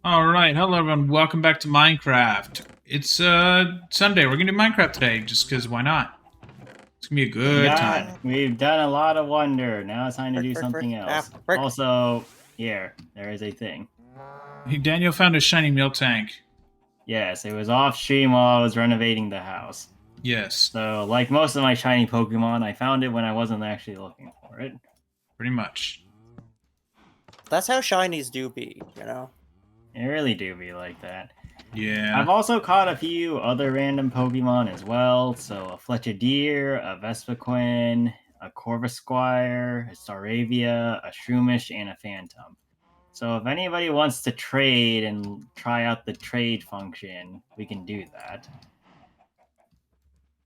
All right, hello everyone. Welcome back to Minecraft. It's Sunday. We're gonna do Minecraft today, just because why not? It's gonna be a good time. We've done a lot of wonder. Now it's time to Frick, do frick, frick. something Ah, else. frick. Also, here, there is a thing. Hey, Daniel found a shiny milk tank. Yes, it was off stream while I was renovating the house. Yes, So, like most of my shiny Pokemon, I found it when I wasn't actually looking for it. pretty much. That's how shinies do be, you know? It really do be like that. Yeah. I've also caught a few other random Pokemon as well. So, a Fletchideer, a Vespiquen, a Corvisquire, a Staravia, a Shroomish, and a Phantom. So if anybody wants to trade and try out the trade function, we can do that.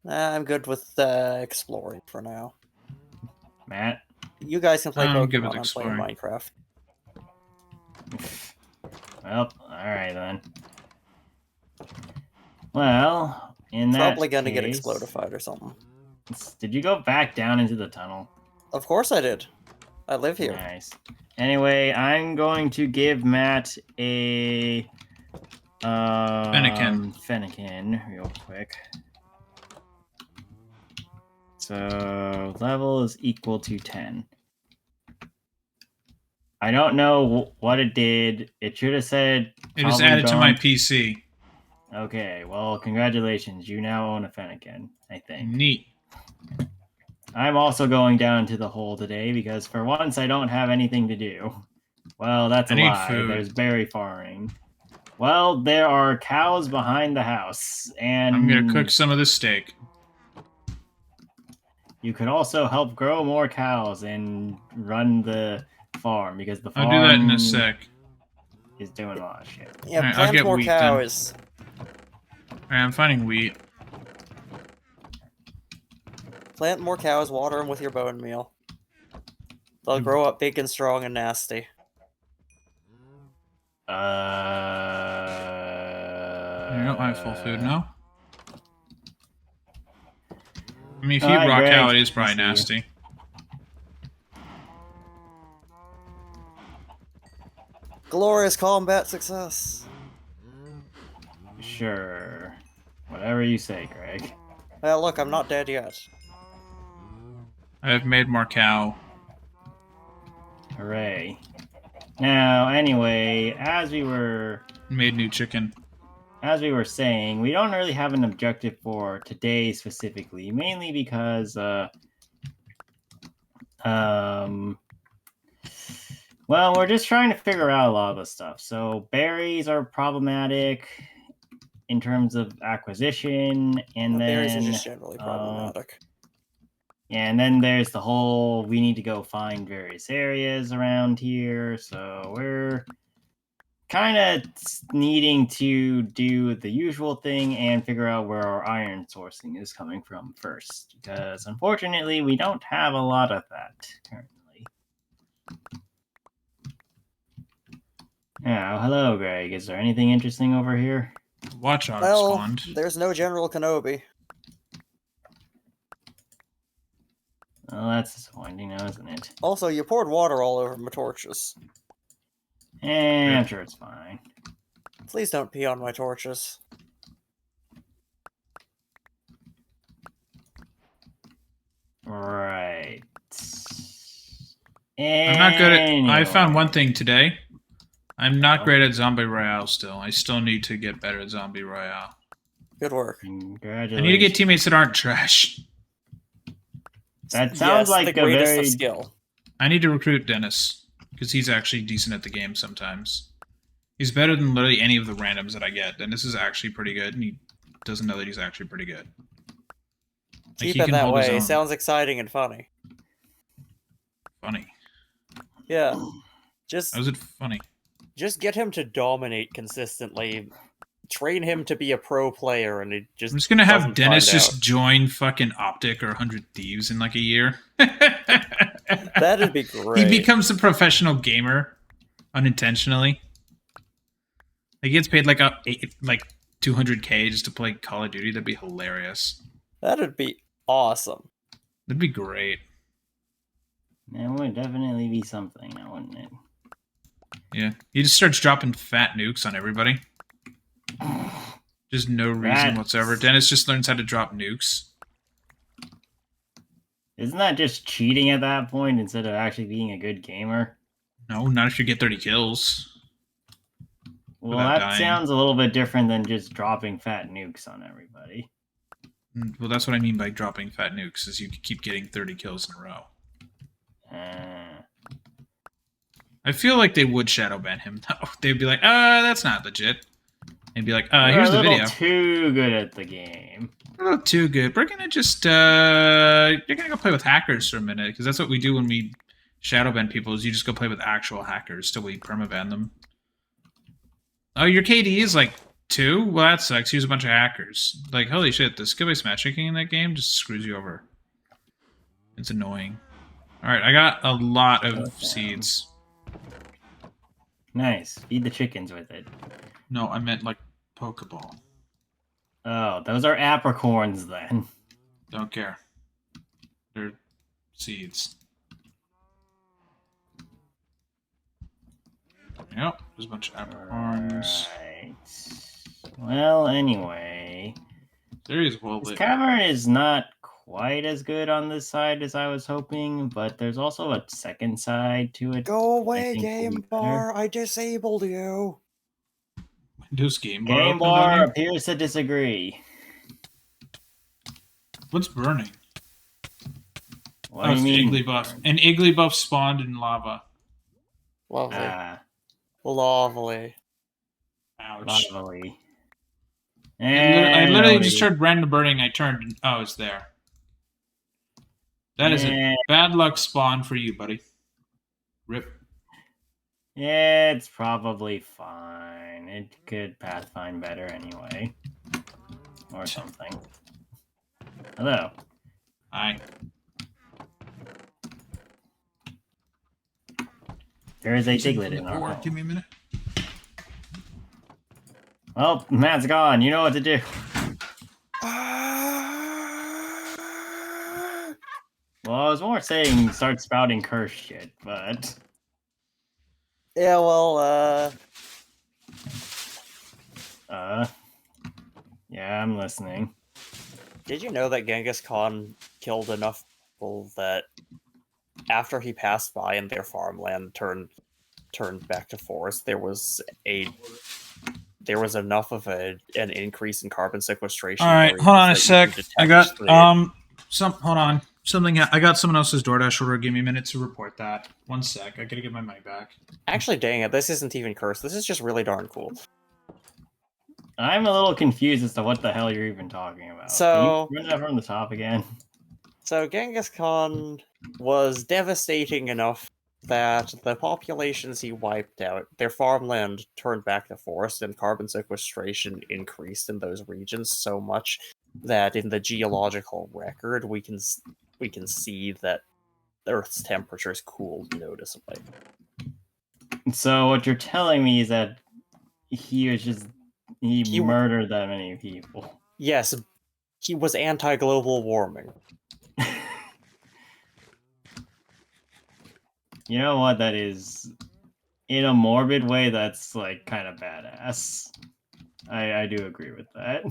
I'm good with exploring for now. Matt? You guys can play I'm good with Pokemon. I'm playing exploring. Minecraft. Well, alright then. Well, in Probably that gonna get case... explodified or something. Did you go back down into the tunnel? Of course I did. I live here. Nice. Anyway, I'm going to give Matt a... Fennekin real quick. So, level is equal to 10. I don't know what it did. It should have said... It is added to my PC. Okay, well, congratulations. You now own a Fennekin, I think. Neat. I'm also going down to the hole today because for once I don't have anything to do. Well, that's a I need lie. food. There's berry farming. Well, there are cows behind the house, and... I'm gonna cook some of this steak. You could also help grow more cows and run the farm because the farm... I'll do that in a sec. ...is doing a lot of shit. Yeah, Alright, I'll plant get more wheat cows. Alright, I'm finding wheat. Plant more cows, water them with your bone meal. They'll grow up big and strong and nasty. You don't have full food now? I mean, if you eat raw cow, it is probably nasty. Glorious combat success. Sure. Whatever you say, Greg. Well, look, I'm not dead yet. I've made more cow. Hooray. Now, anyway, as we were Made new chicken. saying, we don't really have an objective for today specifically, mainly because well, we're just trying to figure out a lot of the stuff. So berries are problematic in terms of acquisition, and Berries then are just generally problematic. yeah, and then there's the whole we need to go find various areas around here. So we're kind of needing to do the usual thing and figure out where our iron sourcing is coming from first, because unfortunately we don't have a lot of that currently. Now, hello, Greg. Is there anything interesting over here? Watchdog Well, spawned. there's no General Kenobi. Well, that's disappointing now, isn't it? Also, you poured water all over my torches. I'm sure it's fine. Please don't pee on my torches. Right. I'm not good at... I found one thing today. I'm not great at Zombie Royale still. I still need to get better at Zombie Royale. Good work. Congratulations. I need to get teammates that aren't trash. That sounds like the a greatest very... of skill. I need to recruit Dennis, because he's actually decent at the game sometimes. He's better than literally any of the randoms that I get. Dennis is actually pretty good, and he doesn't know that he's actually pretty good. Keep it that way. Sounds exciting and funny. Funny. Yeah. How is it funny? Just get him to dominate consistently. Train him to be a pro player, and it just... I'm just gonna have Dennis just join fucking Optic or 100 Thieves in like a year. That'd be great. He becomes a professional gamer unintentionally. He gets paid like 200K just to play Call of Duty. That'd be hilarious. That'd be awesome. That'd be great. That would definitely be something, now wouldn't it? Yeah. He just starts dropping fat nukes on everybody. Just no reason whatsoever. Dennis just learns how to drop nukes. Isn't that just cheating at that point instead of actually being a good gamer? No, not if you get 30 kills. Well, Without that dying. sounds a little bit different than just dropping fat nukes on everybody. Well, that's what I mean by dropping fat nukes, is you keep getting 30 kills in a row. I feel like they would shadow ban him, though. They'd be like, that's not legit. They'd be like, here's the video. You're a little too good at the game. A little too good. We're gonna just, you're gonna go play with hackers for a minute, because that's what we do when we shadow ban people, is you just go play with actual hackers till we permaban them. Oh, your KD is like 2? Well, that sucks. Here's a bunch of hackers. Like, holy shit, the skill-based matchmaking in that game just screws you over. It's annoying. Alright, I got a lot of seeds. Nice. Feed the chickens with it. No, I meant like Pokeball. Oh, those are apricorns then. Don't care. They're seeds. Yep, there's a bunch of apricorns. Right. Well, anyway. This cavern is not quite as good on this side as I was hoping, but there's also a second side to it. Go away, Game Bar! I disabled you! Windows Game Bar. Game Bar appears to disagree. What's burning? What do you mean? Igglybuff. An Igglybuff spawned in lava. Lovely. Lovely. Ouch. Lovely. I literally just heard random burning. I turned and it's there. That is a bad luck spawn for you, buddy. Rip. Yeah, it's probably fine. It could pathfind better anyway. Or something. Hello. Hi. There is a Diglett in our home. Give me a minute. Well, Matt's gone. You know what to do. Well, I was more saying start spouting curse shit, but... Yeah, well, yeah, I'm listening. Did you know that Genghis Khan killed enough people that after he passed by and their farmland turned back to forest, there was enough of an increase in carbon sequestration. All right, hold on a sec. I got hold on. I got someone else's DoorDash order. Give me a minute to report that. 1 sec. I gotta get my money back. Actually, dang it, this isn't even cursed. This is just really darn cool. I'm a little confused as to what the hell you're even talking about. So, can you run that from the top again? So Genghis Khan was devastating enough that the populations he wiped out, their farmland turned back to forest, and carbon sequestration increased in those regions so much that in the geological record we can see that Earth's temperatures cooled noticeably. So what you're telling me is that he murdered that many people. Yes, he was anti-global warming. You know what? That is, in a morbid way, that's like kind of badass. I do agree with that.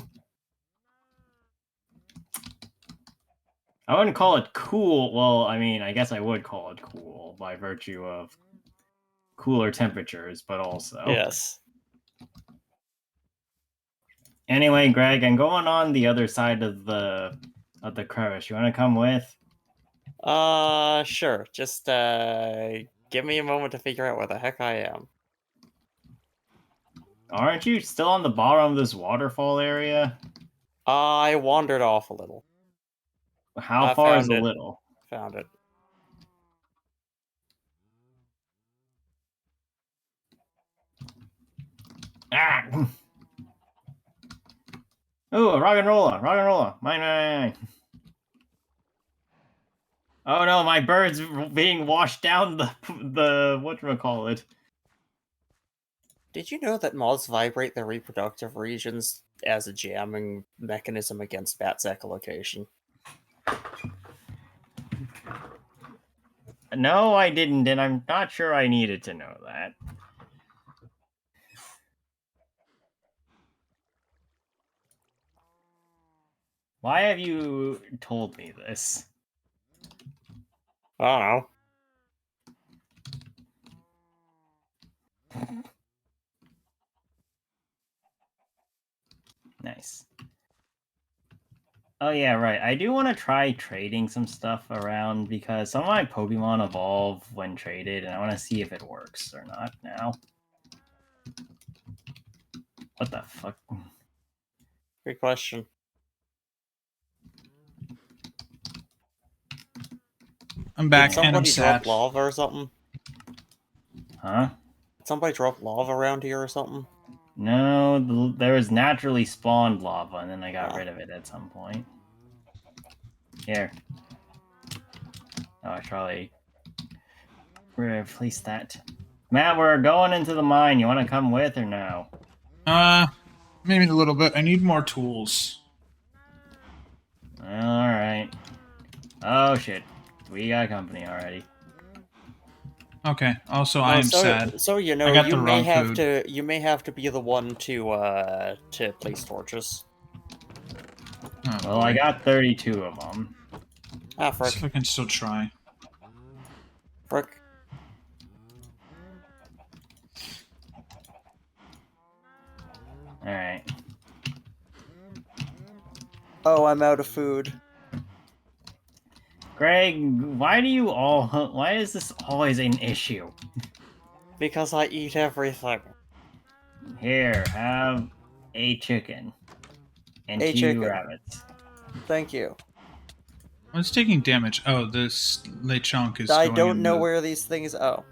I wouldn't call it cool. Well, I mean, I guess I would call it cool by virtue of cooler temperatures, but also. Yes. Anyway, Greg, I'm going on the other side of the crevice. You want to come with? Sure. Just give me a moment to figure out where the heck I am. Aren't you still on the bottom of this waterfall area? I wandered off a little. How far is a little? Found it. Ah! Ooh, a rock and roller. Mine. Oh no, my bird's being washed down the whatchamacallit. Did you know that moths vibrate their reproductive regions as a jamming mechanism against bats' echolocation? No, I didn't, and I'm not sure I needed to know that. Why have you told me this? I don't know. Nice. Oh yeah, right. I do want to try trading some stuff around because some of my Pokemon evolve when traded, and I want to see if it works or not now. What the fuck? Good question. I'm Did back and I'm somebody drop sad. lava or something? Huh? Did somebody drop lava around here or something? No, there was naturally spawned lava, and then I got Ah. rid of it at some point. Here. Oh, I should probably replace that. Matt, we're going into the mine. You want to come with or no? Maybe a little bit. I need more tools. Alright. Oh shit. We got company already. Okay. Also, I am so, sad. So you know, I got you the may wrong have food. to be the one to place torches. Oh, Well, I boy. got 32 of them. Ah, See frick, if I can still try. frick. Alright. Oh, I'm out of food. Greg, why is this always an issue? Because I eat everything. Here, have a chicken. And A 2 chicken. rabbits. Thank you. What's taking damage? Oh, this Lechonk is I going don't in know the... where these things. Oh,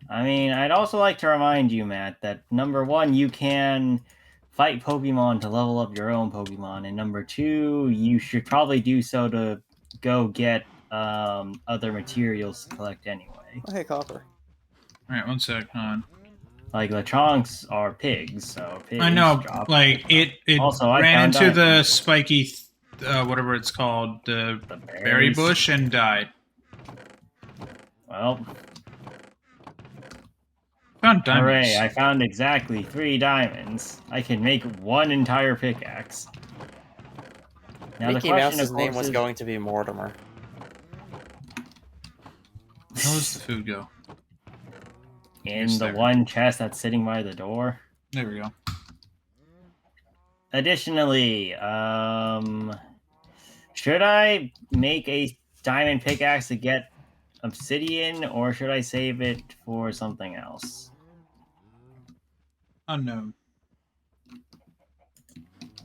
I mean, I'd also like to remind you, Matt, that number 1, you can fight Pokemon to level up your own Pokemon, and number 2, you should probably do so to go get other materials to collect anyway. hey, copper. Alright, one sec. Hold on. Like, Lechonks are pigs, so pigs I know, drop. like, it Also, I ran found into the diamonds. spiky, whatever it's called, the The berry berries. bush and died. Well, Found diamonds. hooray, I found exactly 3 diamonds. I can make 1 entire pickaxe. Now the Mickey question, Mouse's of name course, was is... going to be Mortimer. How does the food go? in It's the there. one chest that's sitting by the door. There we go. Additionally, should I make a diamond pickaxe to get obsidian, or should I save it for something else? Unknown.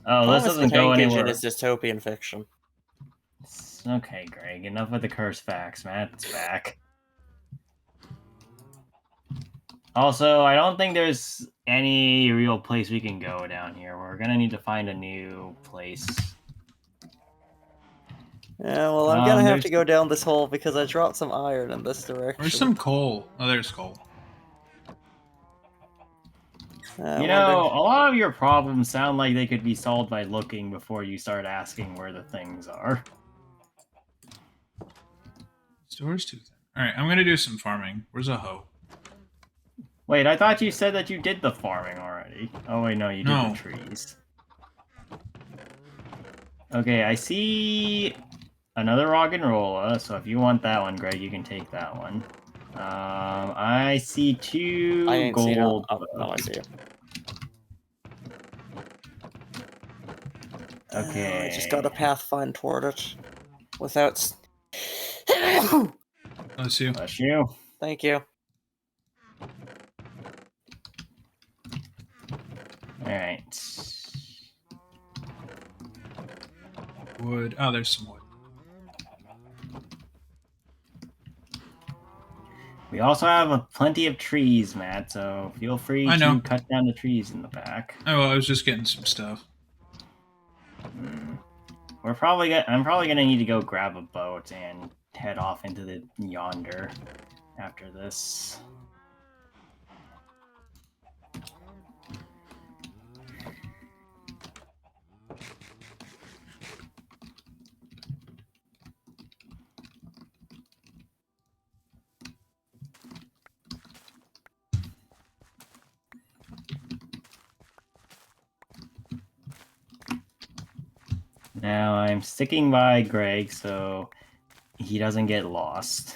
Oh, this Thomas the doesn't go Tank Engine anywhere. is dystopian fiction. Okay, Greg, enough with the curse facts. Matt's back. Also, I don't think there's any real place we can go down here. We're gonna need to find a new place. Yeah, well, I'm gonna have there's- to go down this hole because I dropped some iron in this direction. Where's some coal? Oh, there's coal. I You wonder- know, a lot of your problems sound like they could be solved by looking before you start asking where the things are. Store's too thin. Alright, I'm gonna do some farming. Where's a hoe? Wait, I thought you said that you did the farming already. Oh wait, no, you did No. the trees. Okay, I see another rock and rolla, so if you want that one, Greg, you can take that one. I see 2 I ain't seen it. gold. Oh, no, I see it. Okay. I just got a path find toward it. Without... Let's see. Bless you. Thank you. Alright. Wood. Oh, there's some wood. We also have plenty of trees, Matt, so feel free I know. to cut down the trees in the back. Oh, well, I was just getting some stuff. I'm probably gonna need to go grab a boat and head off into the yonder after this. Now I'm sticking by Greg so he doesn't get lost.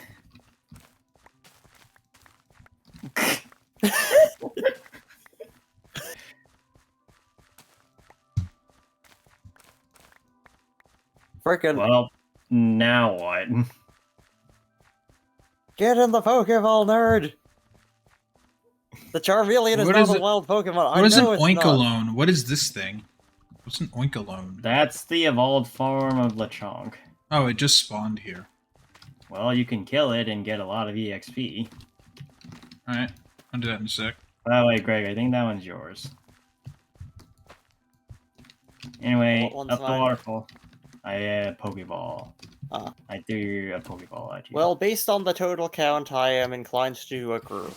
Frickin' Well, now what? get in the Pokeball, nerd! The Charmeleon is What not is a it? wild Pokemon. What is an I know it's not. Oinkalone? What is this thing? What's an Oinkalone? That's the evolved form of Lechonk. Oh, it just spawned here. Well, you can kill it and get a lot of EXP. Alright, I'll do that in a sec. By the way, Greg, I think that one's yours. Anyway, What one's up the mine? waterfall. I had a Pokeball. Ah. I threw a Pokeball at you. Well, based on the total count, I am inclined to do a group.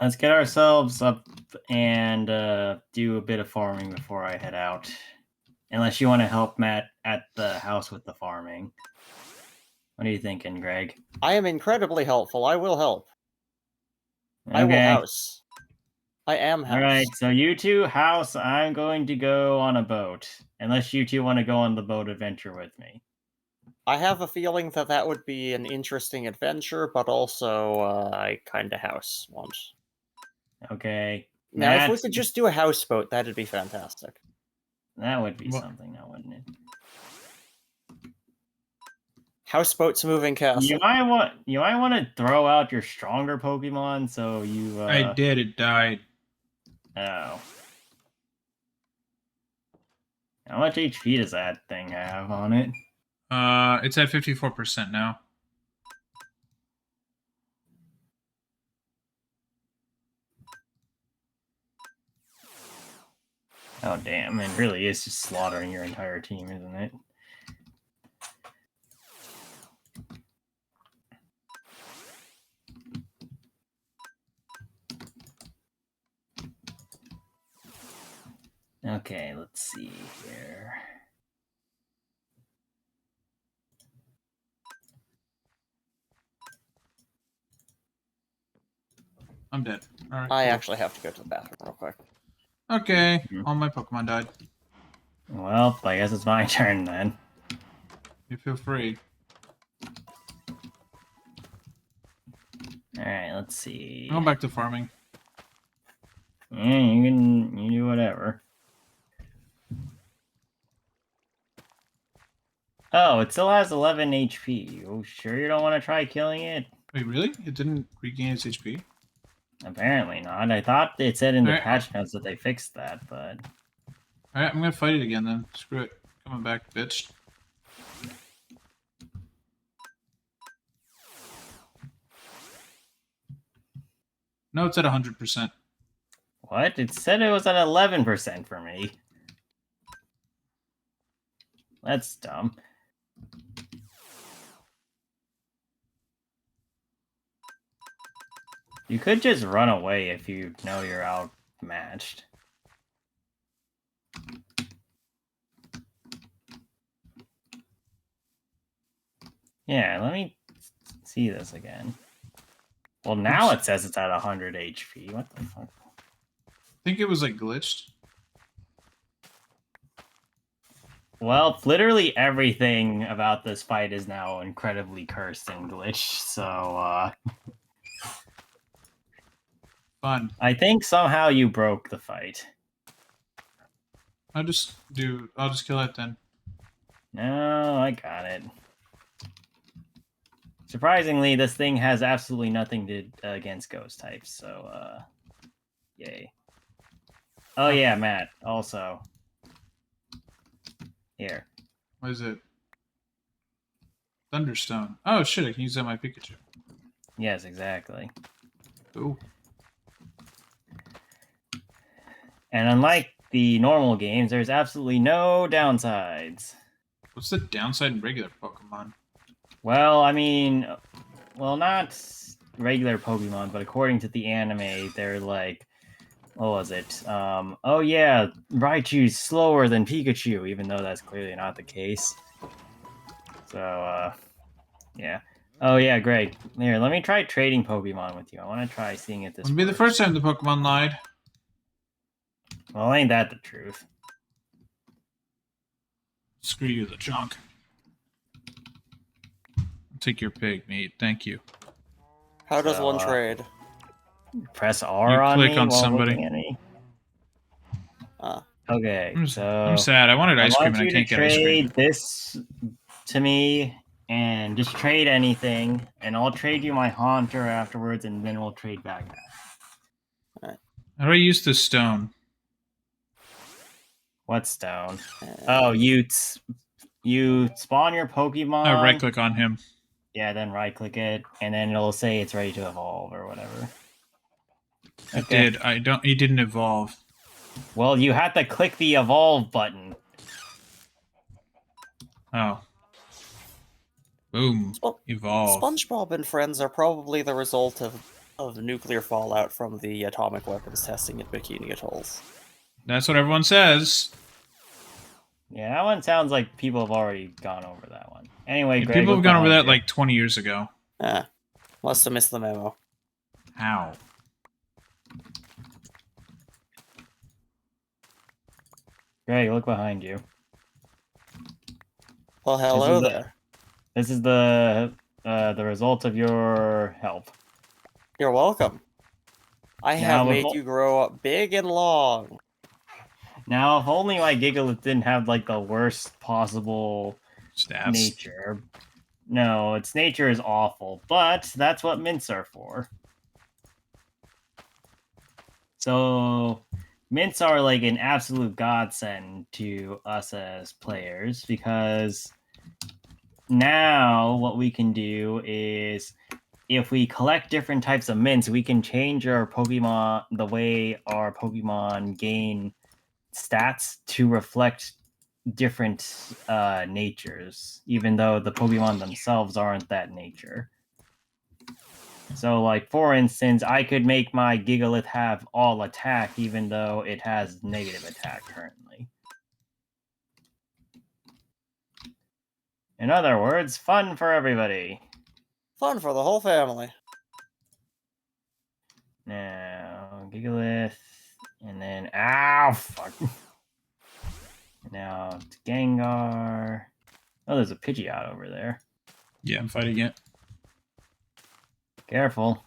Let's get ourselves up and do a bit of farming before I head out. Unless you want to help Matt at the house with the farming. What are you thinking, Greg? I am incredibly helpful. I will help. I will Okay. house. I am house. Alright, so you two house, I'm going to go on a boat. Unless you two want to go on the boat adventure with me. I have a feeling that that would be an interesting adventure, but also I kinda house want. Okay. Now, if we Matt, could just do a houseboat, that'd be fantastic. that would be What? something, now, wouldn't it? Houseboats moving castle. You might want to throw out your stronger Pokemon so you I did, it died. Oh. How much HP does that thing have on it? It's at 54% now. Oh damn, it really is just slaughtering your entire team, isn't it? Okay, let's see here. I'm dead. Alright. I cool. actually have to go to the bathroom real quick. Okay, Mhm. all my Pokemon died. Well, I guess it's my turn then. You feel free. Alright, let's see. I'll go back to farming. Yeah, you do whatever. Oh, it still has 11 HP. Oh, sure you don't want to try killing it? Wait, really? It didn't regain its HP? Apparently not. I thought it said in the Alright. patch notes that they fixed that, but... Alright, I'm gonna fight it again then. Screw it. Coming back, bitch. No, it's at 100%. What? It said it was at 11% for me. That's dumb. You could just run away if you know you're outmatched. Yeah, let me see this again. Well, now it says it's at 100 HP. What the fuck? I think it was like glitched. Well, literally everything about this fight is now incredibly cursed and glitched, so, Fun. I think somehow you broke the fight. I'll just kill it then. No, I got it. Surprisingly, this thing has absolutely nothing to against ghost types, so, yay. Oh yeah, Matt, also. Here. What is it? Thunderstone. Oh shit, I can use that on my Pikachu. Yes, exactly. Ooh. And unlike the normal games, there's absolutely no downsides. What's the downside in regular Pokemon? Well, I mean, well, not regular Pokemon, but according to the anime, they're like, what was it? Oh yeah, Raichu's slower than Pikachu, even though that's clearly not the case. So, yeah. Oh yeah, Greg. Here, let me try trading Pokemon with you. I want to try seeing if this Wouldn't be the works. first time the Pokemon lied. Well, ain't that the truth? Screw you, the junk. I'll take your pig, mate. Thank you. How does So, one trade? Press R You on click me on while somebody. looking at me. Ah, Okay, I'm so sad. I wanted I ice cream want and I you to can't get ice cream. trade this to me, and just trade anything, and I'll trade you my haunter afterwards, and then we'll trade back. How do I use this stone? What stone? and Oh, you spawn your Pokemon. Oh, right click on him. Yeah, then right click it, and then it'll say it's ready to evolve or whatever. It did. He didn't evolve. Well, you had to click the evolve button. Oh. Boom. Spo- Evolve. SpongeBob and friends are probably the result of nuclear fallout from the atomic weapons testing at Bikini Atolls. That's what everyone says. Yeah, that one sounds like people have already gone over that one. Anyway, Yeah, Greg, people have look gone over behind that you. like 20 years ago. Ah, must have missed the memo. How? Greg, look behind you. Well, hello there. This is the result of your help. You're welcome. I Now, have made you grow up big and long. Now, if only my Gigalith didn't have like the worst possible Stats. nature. No, its nature is awful, but that's what mints are for. So, mints are like an absolute godsend to us as players because now what we can do is if we collect different types of mints, we can change our Pokemon, the way our Pokemon gain stats to reflect different natures, even though the Pokemon themselves aren't that nature. So, like, for instance, I could make my Gigalith have all attack, even though it has negative attack currently. In other words, fun for everybody. Fun for the whole family. Now, Gigalith, and then, ow, fuck. Now, it's Gengar. Oh, there's a Pidgeot over there. Yeah, I'm fighting it. Careful.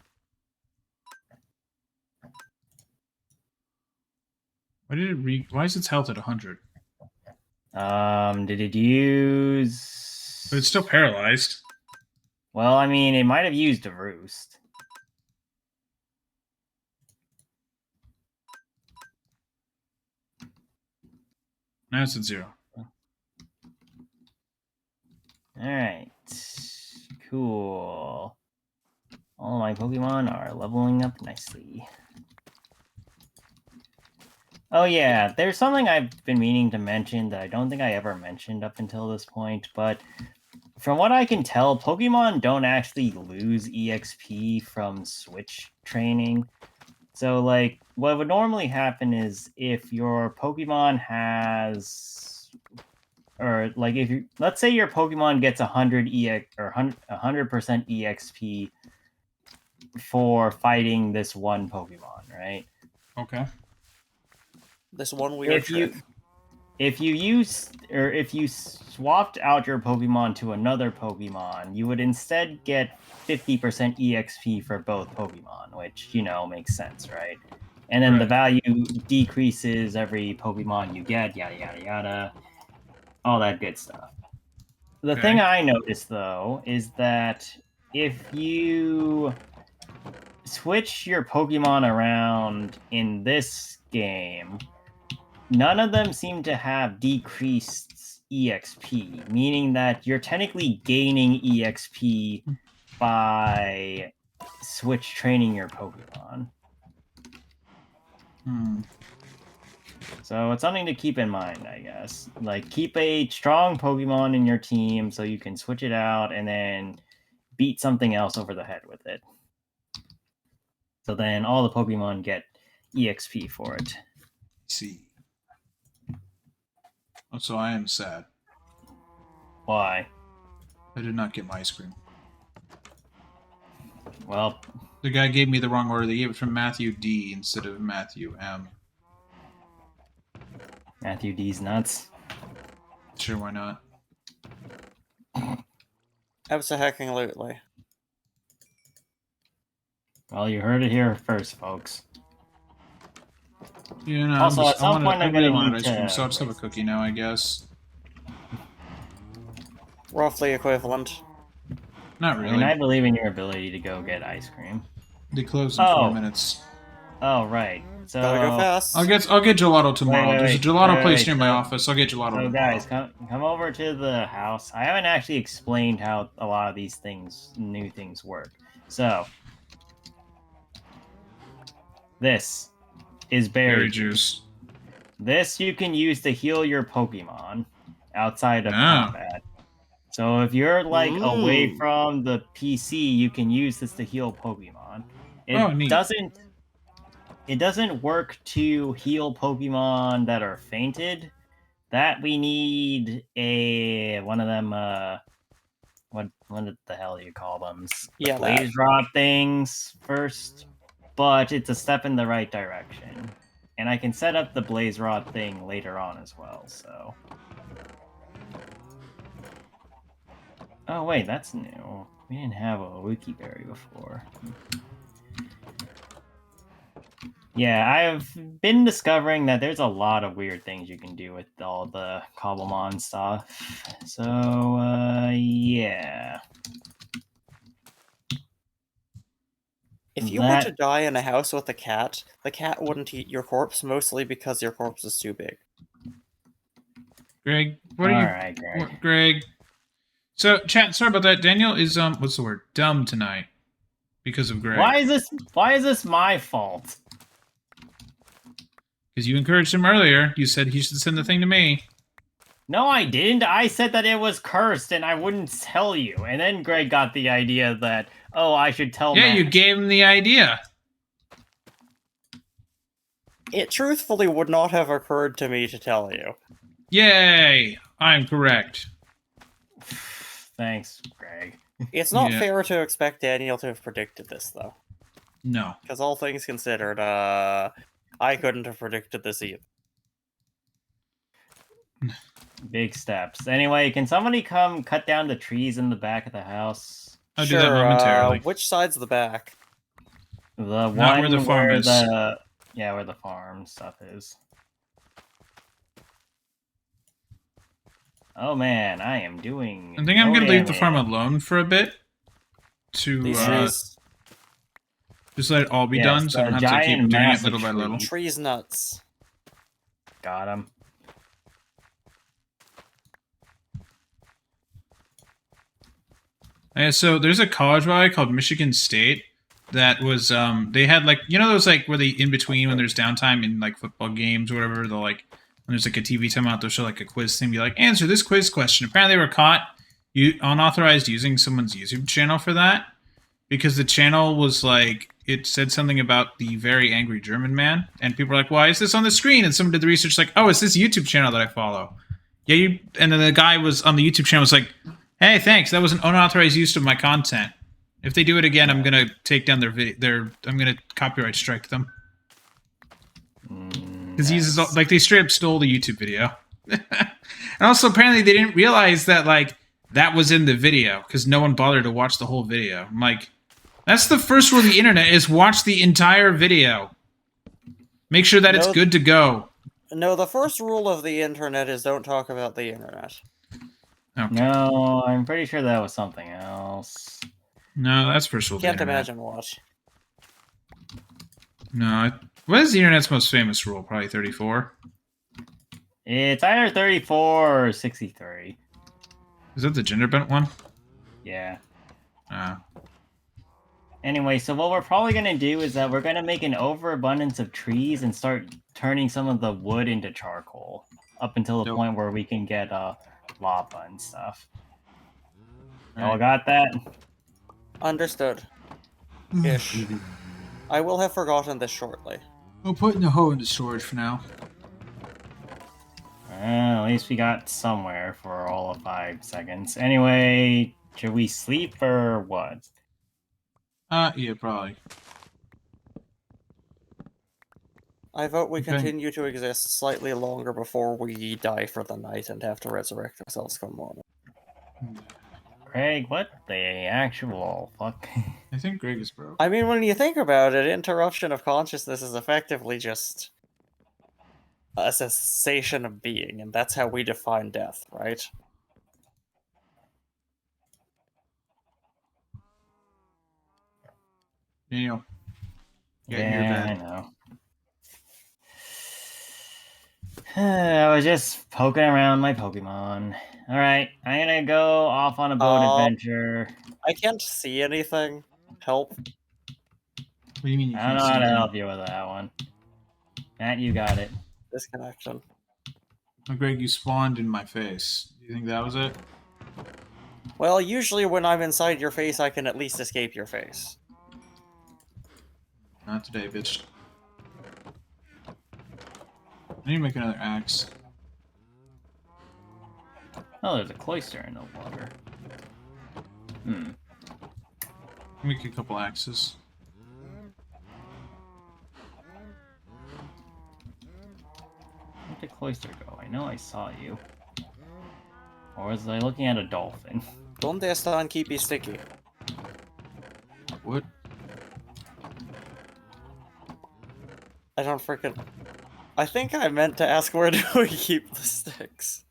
Why is its health at 100? Did it use... But it's still paralyzed. Well, I mean, it might have used a roost. Now it's at 0. Alright. Cool. All my Pokemon are leveling up nicely. Oh yeah, there's something I've been meaning to mention that I don't think I ever mentioned up until this point, but from what I can tell, Pokemon don't actually lose EXP from Switch training. So, like, what would normally happen is if your Pokemon has, or like, if you, let's say your Pokemon gets 100 EX or 100% EXP for fighting this one Pokemon, right? Okay. This one weird trick. If you swapped out your Pokemon to another Pokemon, you would instead get 50% EXP for both Pokemon, which, you know, makes sense, right? And then the value decreases every Pokemon you get, yada, yada, yada. All that good stuff. The thing I noticed, though, is that if you switch your Pokemon around in this game, none of them seem to have decreased EXP, meaning that you're technically gaining EXP by switch training your Pokemon. So it's something to keep in mind, I guess. Like, keep a strong Pokemon in your team so you can switch it out and then beat something else over the head with it. So then all the Pokemon get EXP for it. See. Oh, so I am sad. Why? I did not get my ice cream. Well, the guy gave me the wrong order. They gave it from Matthew D instead of Matthew M. Matthew D's nuts. Sure, why not? Absolutely. Well, you heard it here first, folks. You know, Also, at some point, I I'm really gonna wanted need ice cream, to so I'll just have a cookie now, I guess. Roughly equivalent. Not I really. mean, I believe in your ability to go get ice cream. They close in 4 minutes. Oh, right. So Gotta go fast. I'll get gelato tomorrow. Wait, There's a wait, gelato wait, place wait, near my so- office. I'll get gelato So tomorrow. guys, come over to the house. I haven't actually explained how a lot of these new things work. So, this is berry juice. This you can use to heal your Pokemon outside of combat. So if you're like away from the PC, you can use this to heal Pokemon. It doesn't work to heal Pokemon that are fainted. That we need one of them what the hell do you call them? Yeah, Blaze Rod things first. But it's a step in the right direction. And I can set up the Blaze Rod thing later on as well, so. Oh wait, that's new. We didn't have a Wiki Berry before. Yeah, I've been discovering that there's a lot of weird things you can do with all the Cobblemon stuff. So, yeah. If you were to die in a house with a cat, the cat wouldn't eat your corpse, mostly because your corpse is too big. Greg, what are you... Alright, Greg. Greg. So, chat, sorry about that. Daniel is, what's the word? Dumb tonight. Because of Greg. Why is this my fault? Because you encouraged him earlier. You said he should send the thing to me. No, I didn't. I said that it was cursed and I wouldn't tell you. And then Greg got the idea that, oh, I should tell Yeah, Matt. you gave him the idea. It truthfully would not have occurred to me to tell you. Yay! I'm correct. Thanks, Greg. It's not fair to expect Daniel to have predicted this, though. No. Because all things considered, I couldn't have predicted this either. Big steps. Anyway, can somebody come cut down the trees in the back of the house? I'll do that momentarily. Which side's the back? The Not one where the farm is. where the farm stuff is. Oh man, I am doing. I think I'm gonna leave the farm alone for a bit. To just let it all be done, so I don't have to keep doing it little by little. Trees nuts. Got him. So there's a college by called Michigan State that was they had like, you know, those like where they in between when there's downtime in like football games or whatever, they'll like when there's like a TV timeout, they'll show like a quiz thing, be like, answer this quiz question. Apparently they were caught unauthorized using someone's YouTube channel for that because the channel was like, it said something about the very angry German man, and people were like, why is this on the screen? And someone did the research like, oh, it's this YouTube channel that I follow. Yeah, and then the guy was on the YouTube channel was like, hey, thanks. That was an unauthorized use of my content. If they do it again, I'm gonna take down their video. I'm gonna copyright strike them because he uses like they straight up stole the YouTube video. And also, apparently, they didn't realize that like that was in the video because no one bothered to watch the whole video. I'm like, that's the first rule of the internet: is watch the entire video. Make sure that it's good to go. No, the first rule of the internet is don't talk about the internet. Okay. No, I'm pretty sure that was something else. No, that's first rule of the Can't internet. imagine what. No, what is the internet's most famous rule? Probably 34. It's either 34 or 63. Is that the gender bent one? Yeah. Oh. Anyway, so what we're probably going to do is that we're going to make an overabundance of trees and start turning some of the wood into charcoal up until the point where we can get lava and stuff. Y'all got that? Understood. Ish. I will have forgotten this shortly. We'll put in the hoe into storage for now. At least we got somewhere for all of 5 seconds. Anyway, should we sleep or what? Yeah, probably. I vote we Okay. continue to exist slightly longer before we die for the night and have to resurrect ourselves come morning. Craig, what the actual fuck? I think Greg is broke. I mean, when you think about it, interruption of consciousness is effectively just a cessation of being, and that's how we define death, right? Daniel, get in your Yeah, bed. I know. I was just poking around my Pokemon. Alright, I'm gonna go off on a boat adventure. I can't see anything. Help. What do you mean you I don't can't know see how to anything? help you with that one. Matt, you got it. Disconnection. Oh, Greg, you spawned in my face. Do you think that was it? Well, usually when I'm inside your face, I can at least escape your face. Not today, bitch. I need to make another axe. Oh, there's a cloister in the water. Make a couple axes. Where'd the cloister go? I know I saw you. Or was I looking at a dolphin? Donde están keepy sticky? What? I don't freaking... I think I meant to ask where do we keep the sticks?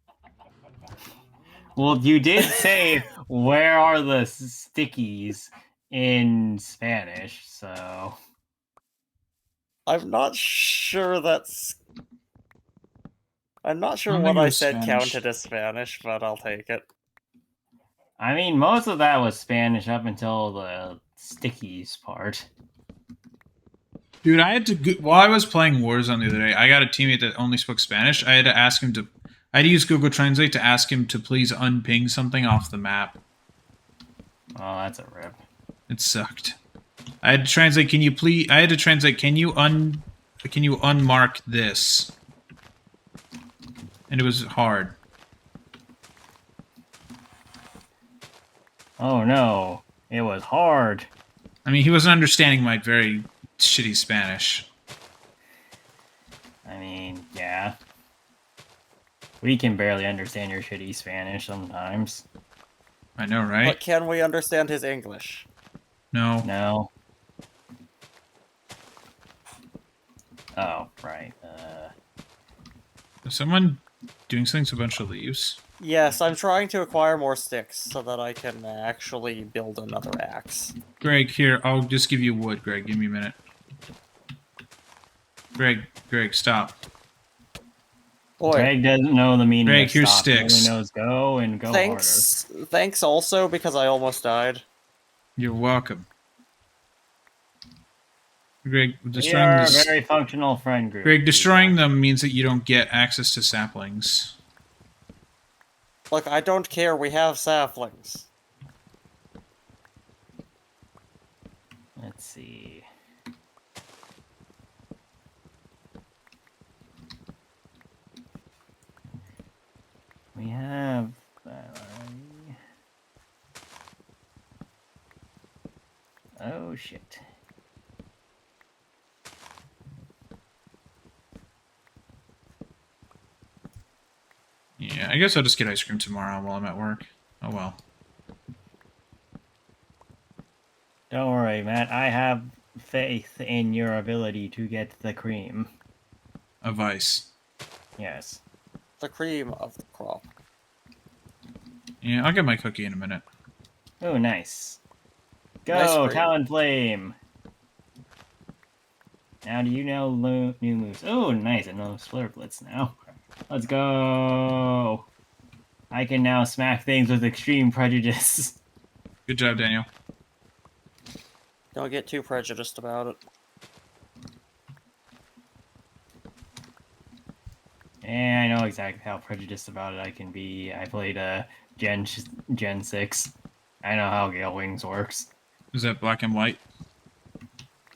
Well, you did say, where are the stickies in Spanish, so... I'm not sure that's... I'm not sure don't what think it I was said Spanish. counted as Spanish, but I'll take it. I mean, most of that was Spanish up until the stickies part. Dude, I had to while I was playing Warzone the other day, I got a teammate that only spoke Spanish. I had to ask him to I had to use Google Translate to ask him to please unping something off the map. Oh, that's a rip. It sucked. I had to translate, can you unmark this? And it was hard. Oh no, it was hard. I mean, he wasn't understanding my very shitty Spanish. I mean, yeah. We can barely understand your shitty Spanish sometimes. I know, right? But can we understand his English? No. No. Oh, right. Is someone doing something to a bunch of leaves? Yes, I'm trying to acquire more sticks so that I can actually build another axe. Greg, here, I'll just give you wood, Greg. Give me a minute. Greg, stop. Boy, Greg doesn't know the meaning Greg, of here's stop. He sticks. only knows go and go thanks also because I almost died. You're welcome. Greg, harder. We destroying are a this. very functional friend group. Greg, destroying them means that you don't get access to saplings. Look, I don't care, we have saplings. Let's see. We have that already. Oh shit. Yeah, I guess I'll just get ice cream tomorrow while I'm at work. Oh well. Don't worry, Matt. I have faith in your ability to get the cream. Of ice. Yes. The cream of the crop. Yeah, I'll get my cookie in a minute. Oh, nice. Go, Nice cream. Talonflame! Now, do you know new moves? Oh, nice. I know Slurp Blitz now. Let's go! I can now smack things with extreme prejudice. Good job, Daniel. Don't get too prejudiced about it. And I know exactly how prejudiced about it I can be. I played Gen 6. I know how Gale Wings works. Is that black and white?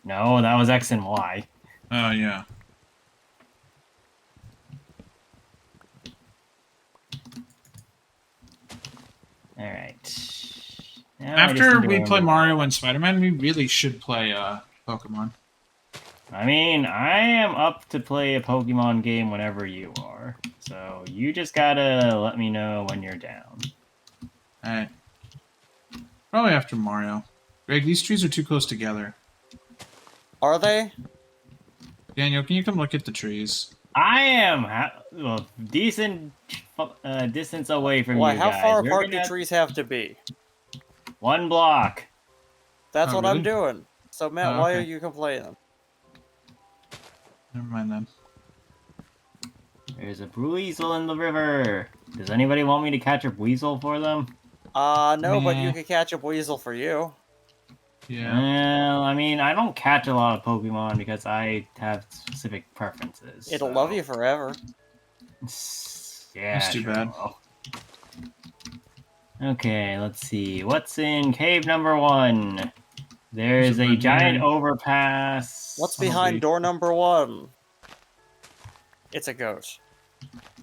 No, that was X and Y. Oh, yeah. Alright. After we play Mario and Spider-Man, we really should play Pokemon. I mean, I am up to play a Pokemon game whenever you are. So you just gotta let me know when you're down. Alright. Probably after Mario. Greg, these trees are too close together. Are they? Daniel, can you come look at the trees? I am decent distance away from Why, you how guys. far We're apart do gonna trees have to be? 1 block. That's Oh, what I'm really? doing. So, Matt, Oh, why are okay. you complaining? Never mind then. There's a weasel in the river. Does anybody want me to catch a weasel for them? No, but you Meh. could catch a weasel for you. Yeah. Well, I mean, I don't catch a lot of Pokemon because I have specific preferences. It'll so- love you forever. Yeah, That's too sure bad. will. Okay, let's see. What's in cave number 1? There's a red giant berry. overpass. What's That'll behind be- door number 1? It's a goat.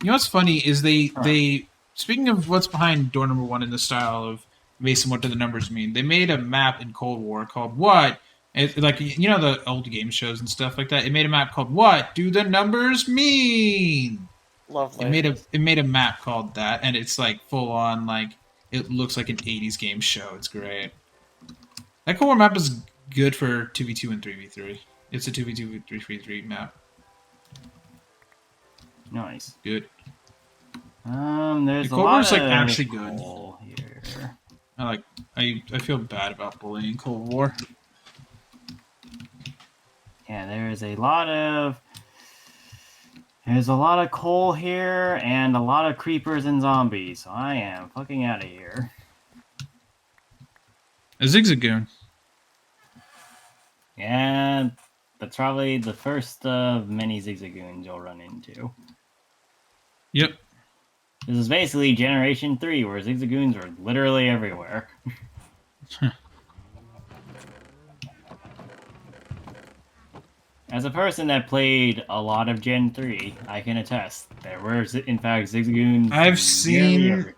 You know what's funny is Huh. they speaking of what's behind door number 1 in the style of Mason, what do the numbers mean? They made a map in Cold War called What? Like you know the old game shows and stuff like that. It made a map called What Do the Numbers Mean? Lovely. It made a map called that, and it's like full on like it looks like an '80s game show. It's great. That Cold War map is good for 2v2 and 3v3. It's a 2v2 3v3 map. Nice. Good. There's The a Cold lot War's, of like, actually good. coal here. I feel bad about bullying Cold War. Yeah, there's a lot of coal here and a lot of creepers and zombies. So I am fucking out of here. A Zigzagoon. Yeah, that's probably the first of many Zigzagoons you'll run into. Yep. This is basically Generation 3, where Zigzagoons are literally everywhere. As a person that played a lot of Gen 3, I can attest. There were, in fact, Zigzagoons. I've seen- nearly everywhere.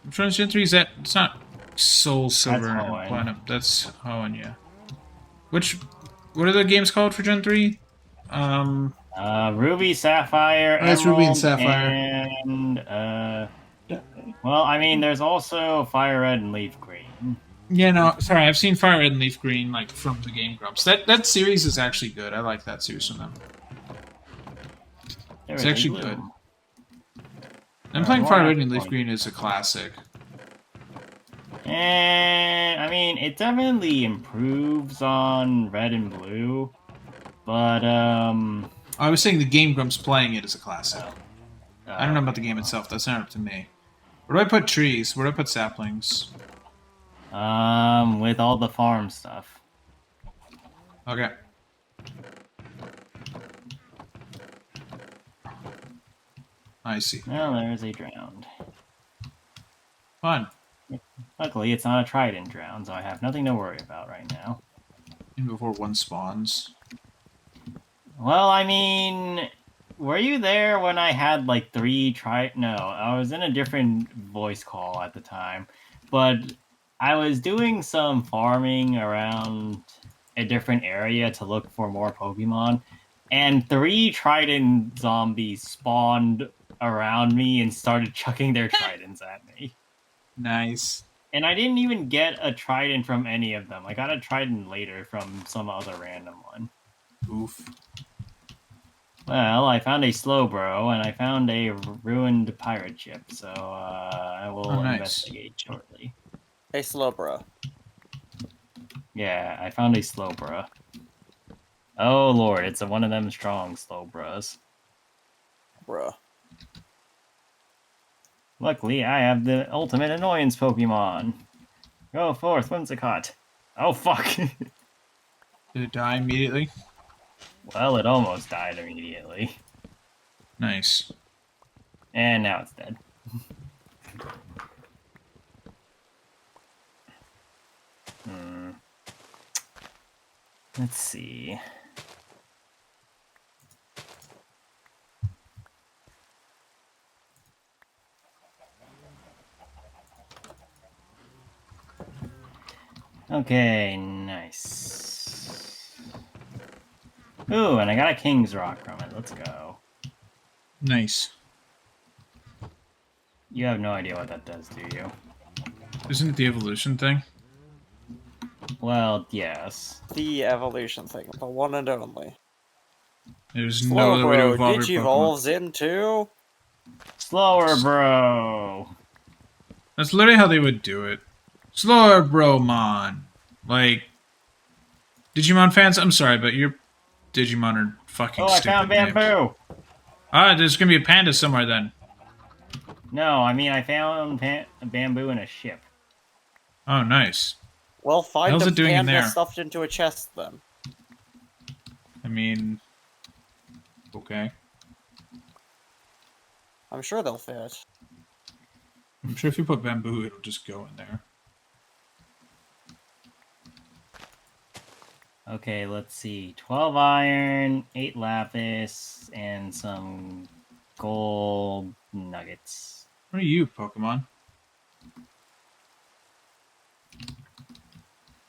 Which one's Gen 3? Is that... It's not Soul Silver and Hoenn. Platinum. That's Hoenn, yeah. What are the games called for Gen 3? Ruby, Sapphire, Oh, that's Ruby and Emerald, Sapphire. and, well, I mean, there's also Fire Red and Leaf Green. Yeah, no, sorry, I've seen Fire Red and Leaf Green, like, from the Game Grumps. That series is actually good. I like that series from them. It's There is a actually good. bloom. I'm playing more Fire Red after and Leaf 20. Green is a classic. And, I mean, it definitely improves on Red and Blue, but, I was saying the Game Grumps playing it is a classic. I don't know about the game well. itself. That's not up to me. Where do I put trees? Where do I put saplings? With all the farm stuff. Okay. I see. Well, there's a drowned. Fun. Luckily, it's not a trident drown, so I have nothing to worry about right now. Even before one spawns. Well, I mean, were you there when I had like 3 No, I was in a different voice call at the time, but I was doing some farming around a different area to look for more Pokemon, and 3 trident zombies spawned around me and started chucking their tridents at me. Nice. And I didn't even get a trident from any of them. I got a trident later from some other random one. Oof. Well, I found a Slowbro, and I found a ruined pirate ship, so I will Oh, nice. investigate shortly. Hey, Slowbro. Yeah, I found a Slowbro. Oh lord, it's one of them strong Slowbros. Bruh. Luckily, I have the ultimate annoyance Pokemon. Go forth, Whimsicott. Oh fuck! Did it die immediately? Well, it almost died immediately. Nice. And now it's dead. Let's see. Okay, nice. Ooh, and I got a King's Rock from it. Let's go. Nice. You have no idea what that does, do you? Isn't it the evolution thing? Well, yes. The evolution thing, the one and only. There's no other way to Slowbro evolve your Pokemon. digivolves into... Slower, bro! That's literally how they would do it. Slower, Bromon. Like, Digimon fans, I'm sorry, but your Digimon are fucking Oh, I stupid found names. bamboo! Ah, there's gonna be a panda somewhere then. No, I mean I found bamboo in a ship. Oh, nice. Well, find How's a it doing in panda there? stuffed into a chest, then. I mean, okay. I'm sure they'll fit. I'm sure if you put bamboo, it'll just go in there. Okay, let's see. 12 iron, 8 lapis, and some gold nuggets. What are you, Pokemon?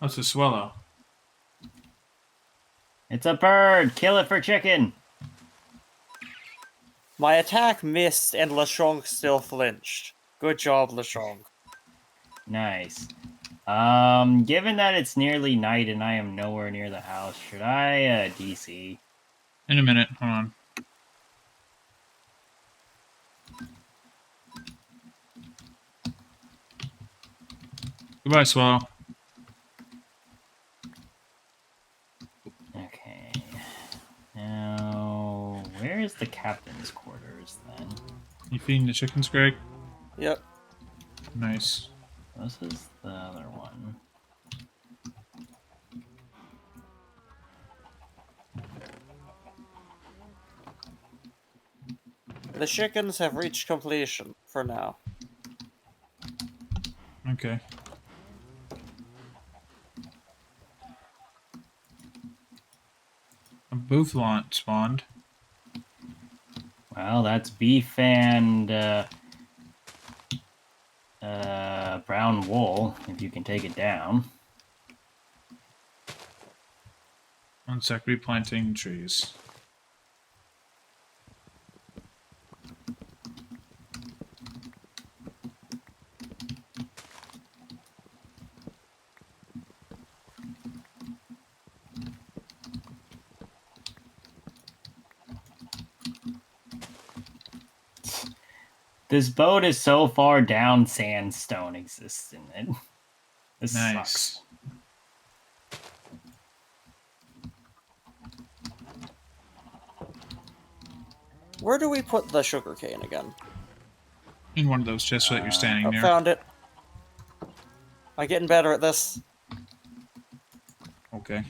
What's a swallow? It's a bird! Kill it for chicken! My attack missed, and Lechonk still flinched. Good job, Lechonk. Nice. Given that it's nearly night and I am nowhere near the house, should I, DC? In a minute, hold on. Goodbye, swallow. Okay. Now, where is the captain's quarters, then? You feeding the chickens, Greg? Yep. Nice. This is the other one. The chickens have reached completion, for now. Okay. A Bouffalant spawned. Well, that's beef and, brown wool, if you can take it down. 1 sec, replanting trees. This boat is so far down sandstone exists in it. This Nice. sucks. Where do we put the sugarcane again? In one of those chests that you're standing Oh, near. found it. I'm getting better at this. Okay.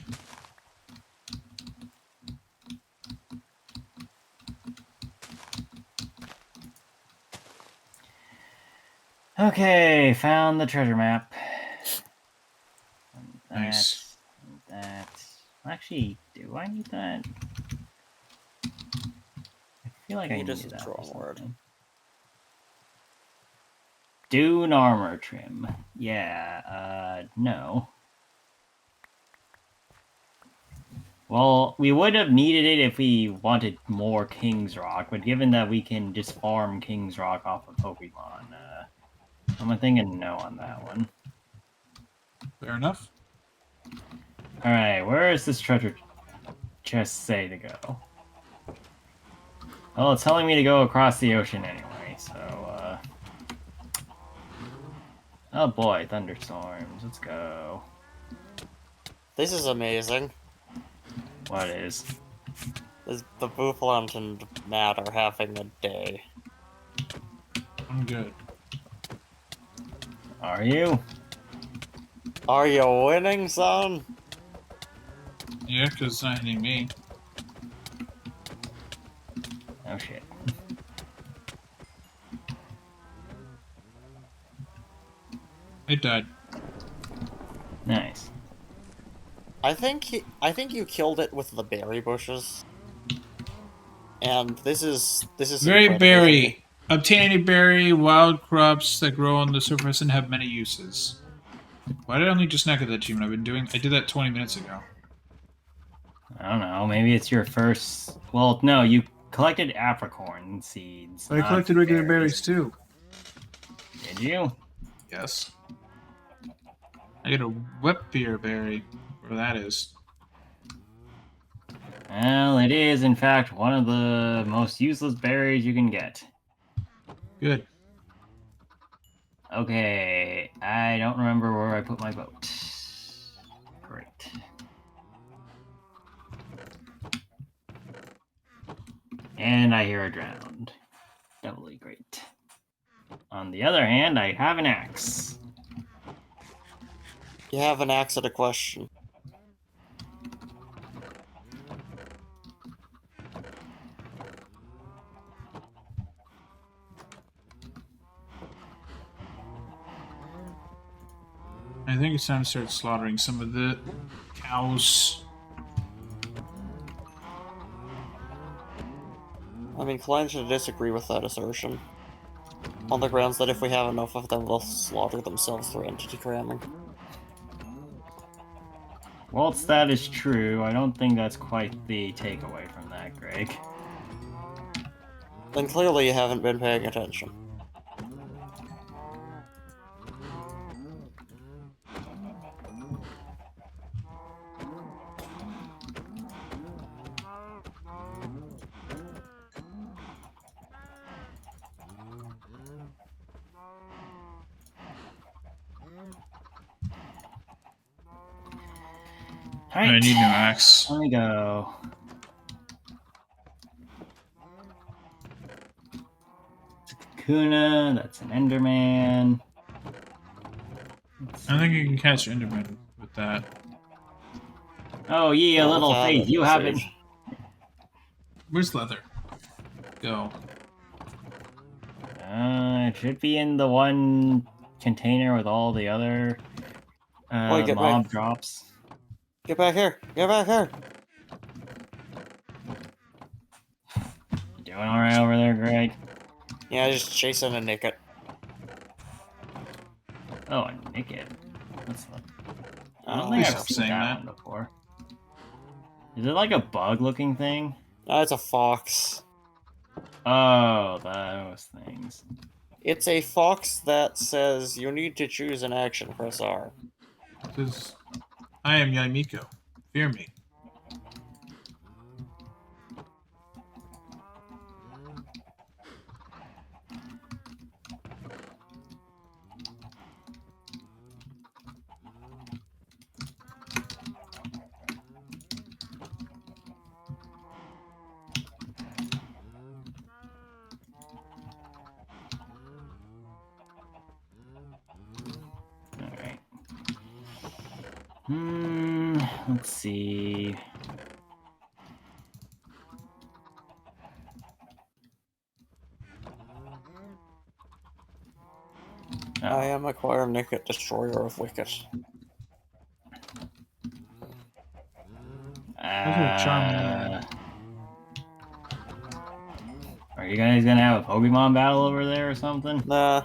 Okay, found the treasure map. And Nice. That. Actually, do I need that? I feel like I Need need is a that. strong for word. something. Dune armor trim. Yeah, no. Well, we would have needed it if we wanted more King's Rock, but given that we can just farm King's Rock off of Pokemon, I'm thinking no on that one. Fair enough. Alright, where is this treasure chest say to go? Well, it's telling me to go across the ocean anyway, so, oh boy, thunderstorms. Let's go. This is amazing. What is? The Bouffalant and Matt are having a day. I'm good. Are you? Are you winning, son? Yeah, because it's not hitting me. Oh shit. It died. Nice. I think you killed it with the berry bushes. And this is Very incredible. berry. Obtain any berry, wild crops that grow on the surface and have many uses. Why did I only just not get that achievement? I did that 20 minutes ago. I don't know. Maybe it's your first. Well, no, you collected apricorn seeds. I not collected regular berries too. Did you? Yes. I get a whip beer berry, where that is. Well, it is, in fact, one of the most useless berries you can get. Good. Okay, I don't remember where I put my boat. Great. And I hear a drowned. Doubly great. On the other hand, I have an axe. You have an axe at a question. I think it's time to start slaughtering some of the cows. I'm inclined to disagree with that assertion. On the grounds that if we have enough of them, they'll slaughter themselves through entity cramming. Whilst that is true, I don't think that's quite the takeaway from that, Greg. Then clearly you haven't been paying attention. Alright, I need no axe. let me go. It's a Kakuna, that's an Enderman. I think you can catch Enderman with that. Oh, ye a Not little without faith, it, you Sage. haven't. Where's leather? Go. It should be in the one container with all the other Oi, get mob back. drops. Get back here! Get back here! You doing alright over there, Greg? Yeah, just chasing a Nicket. Oh, a Nicket. What's that? I don't Oh, think Please I've stop seen saying that that. one before. Is it like a bug-looking thing? no, it's a fox. Oh, those things. It's a fox that says you need to choose an action, press R. It says, I am Yaimiko. Fear me. Alright. Let's see. I am Acquire Nicket, Destroyer of Wicked. Those are charming. Are you guys gonna have a Pokemon battle over there or something? Nah.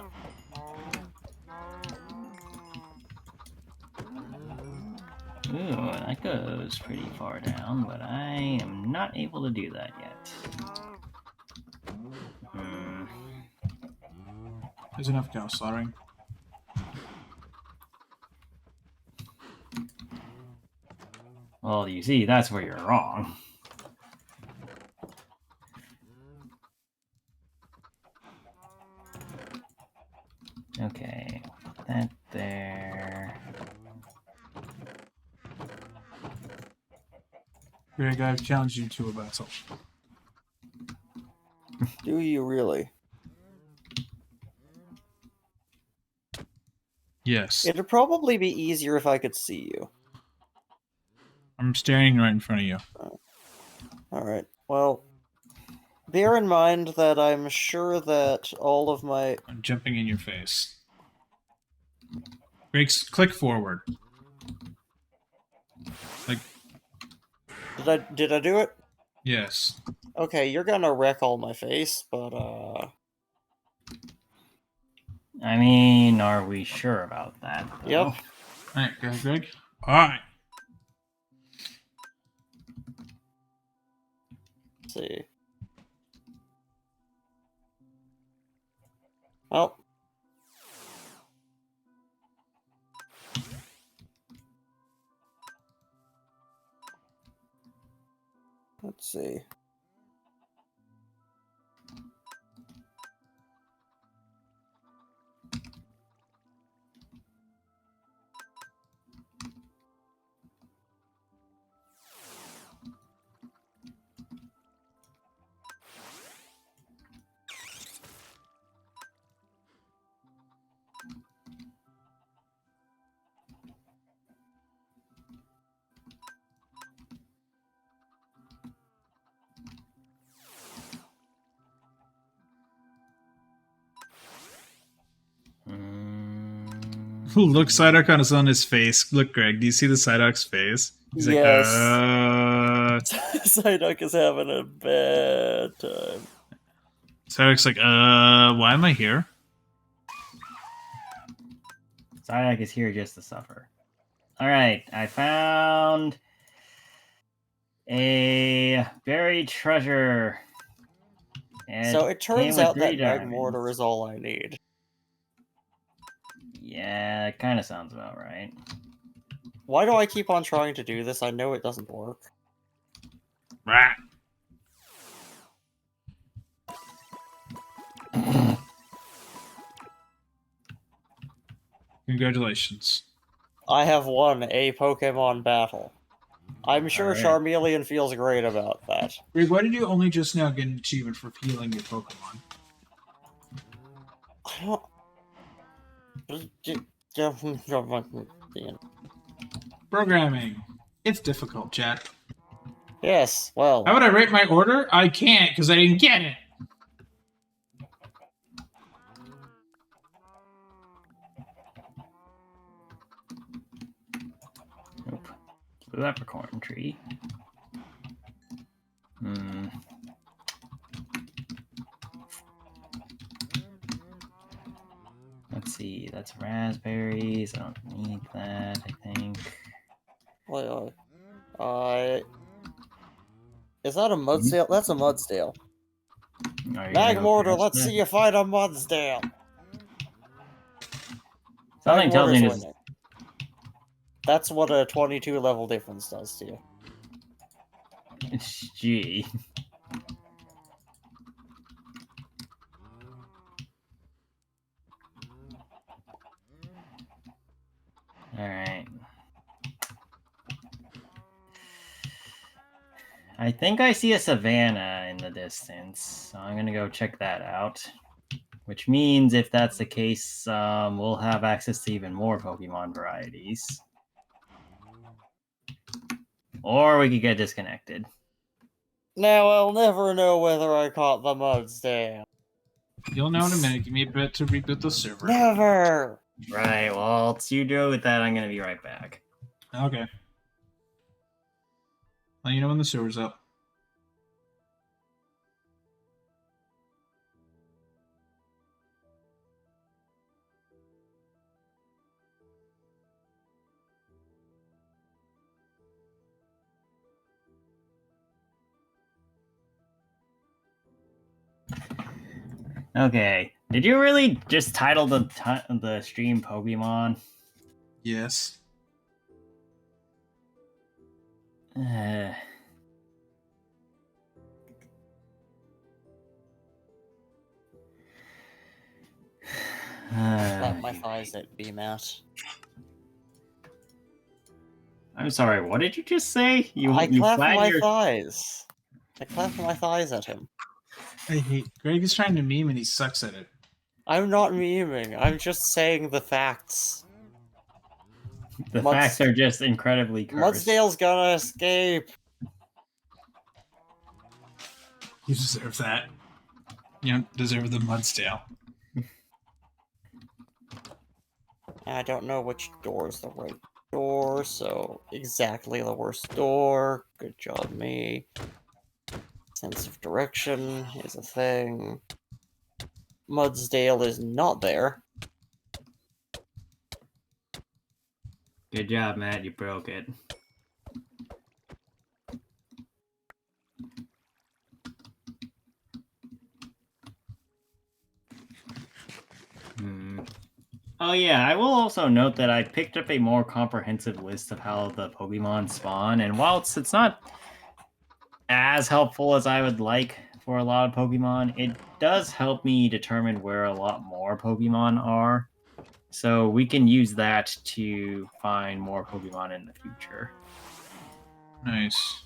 Ooh, that goes pretty far down, but I am not able to do that yet. There's enough cow slaughtering. Well, you see, that's where you're wrong. Okay, that there. Greg, I've challenged you to a battle. Do you really? Yes. It'd probably be easier if I could see you. I'm staring right in front of you. Alright, well, bear in mind that I'm sure that all of my... I'm jumping in your face. Greg, click forward. Like, Did I do it? yes. Okay, you're gonna wreck all my face, but, I mean, are we sure about that, though? Yep. Alright, go ahead, Greg. Alright. see. Oh. Let's see. Look, Psyduck on his face. Look, Greg, do you see the Psyduck's face? He's Yes. like, Psyduck is having a bad time. Psyduck's like, why am I here? Psyduck is here just to suffer. Alright, I found a buried treasure. So it turns out that diamonds. Magmortar is all I need. Yeah, it kind of sounds about right. Why do I keep on trying to do this? I know it doesn't work. Rat. Congratulations. I have won a Pokemon battle. I'm sure Alright. Charmeleon feels great about that. Greg, why did you only just now get an achievement for healing your Pokemon? I don't... Programming. It's difficult, chat. Yes, well... How would I rate my order? I can't, because I didn't get it. Nope. Blue Leprechaun tree. Let's see, that's raspberries. I don't need that, I think. Wait. Is that a Mudsdale? That's a Mudsdale. Magmortar, let's see you fight a Mudsdale. Something tells me Magmortar's winning. That's what a 22 level difference does to you. Gee. Alright. I think I see a savanna in the distance, so I'm gonna go check that out. Which means if that's the case, we'll have access to even more Pokemon varieties. Or we could get disconnected. Now I'll never know whether I caught the Mudsdale. You'll know in a minute. Give me a bit to reboot the server. Never! Right, well, once you do with that, I'm gonna be right back. Okay. Let you know when the server's up. Okay, did you really just title the stream Pokemon? Yes. Clap my thighs at BMAT. I'm sorry, what did you just say? I clap flagged my your... thighs. I clap my thighs at him. I hate Greg is trying to meme and he sucks at it. I'm not memeing. I'm just saying the facts. The facts are just incredibly cursed. Mudsdale's gonna escape. You deserve that. You don't deserve the Mudsdale. I don't know which door is the right door, so exactly the worst door. Good job, me. Sense of direction is a thing. Mudsdale is not there. Good job, Matt. You broke it. Oh yeah, I will also note that I picked up a more comprehensive list of how the Pokemon spawn, and whilst it's not as helpful as I would like for a lot of Pokemon, it does help me determine where a lot more Pokemon are. So we can use that to find more Pokemon in the future. Nice.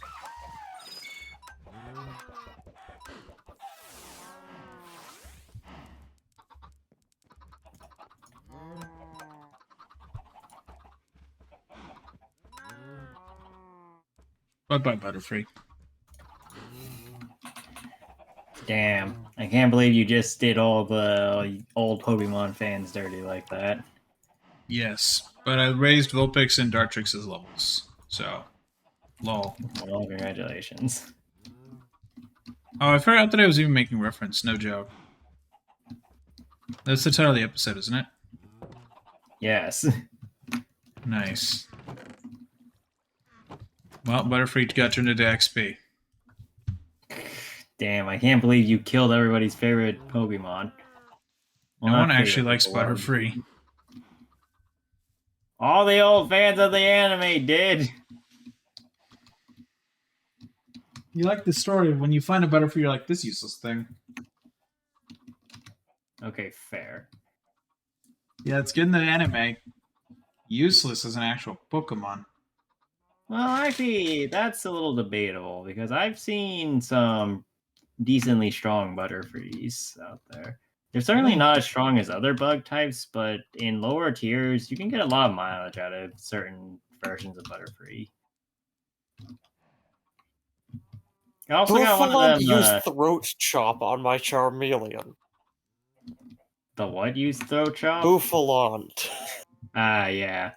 Bye-bye, Butterfree. Damn, I can't believe you just did all the old Pokemon fans dirty like that. Yes, but I raised Vulpix and Dartrix's levels, so lol. Well, congratulations. Oh, I forgot that I was even making reference. No joke. That's the title of the episode, isn't it? Yes. Nice. Well, Butterfree got turned into XP. Damn, I can't believe you killed everybody's favorite Pokemon. Well, No not one actually favorite, likes but beloved. Butterfree. All the old fans of the anime did. You like the story. When you find a Butterfree, you're like, this useless thing. Okay, fair. Yeah, it's good in the anime. Useless as an actual Pokemon. Well, actually, that's a little debatable because I've seen some decently strong Butterfrees out there. They're certainly not as strong as other bug types, but in lower tiers, you can get a lot of mileage out of certain versions of Butterfree. I also got one of Buffalon them. used Throat Chop on my Charmeleon. The what used throat chop? Buffalon. Ah, yeah.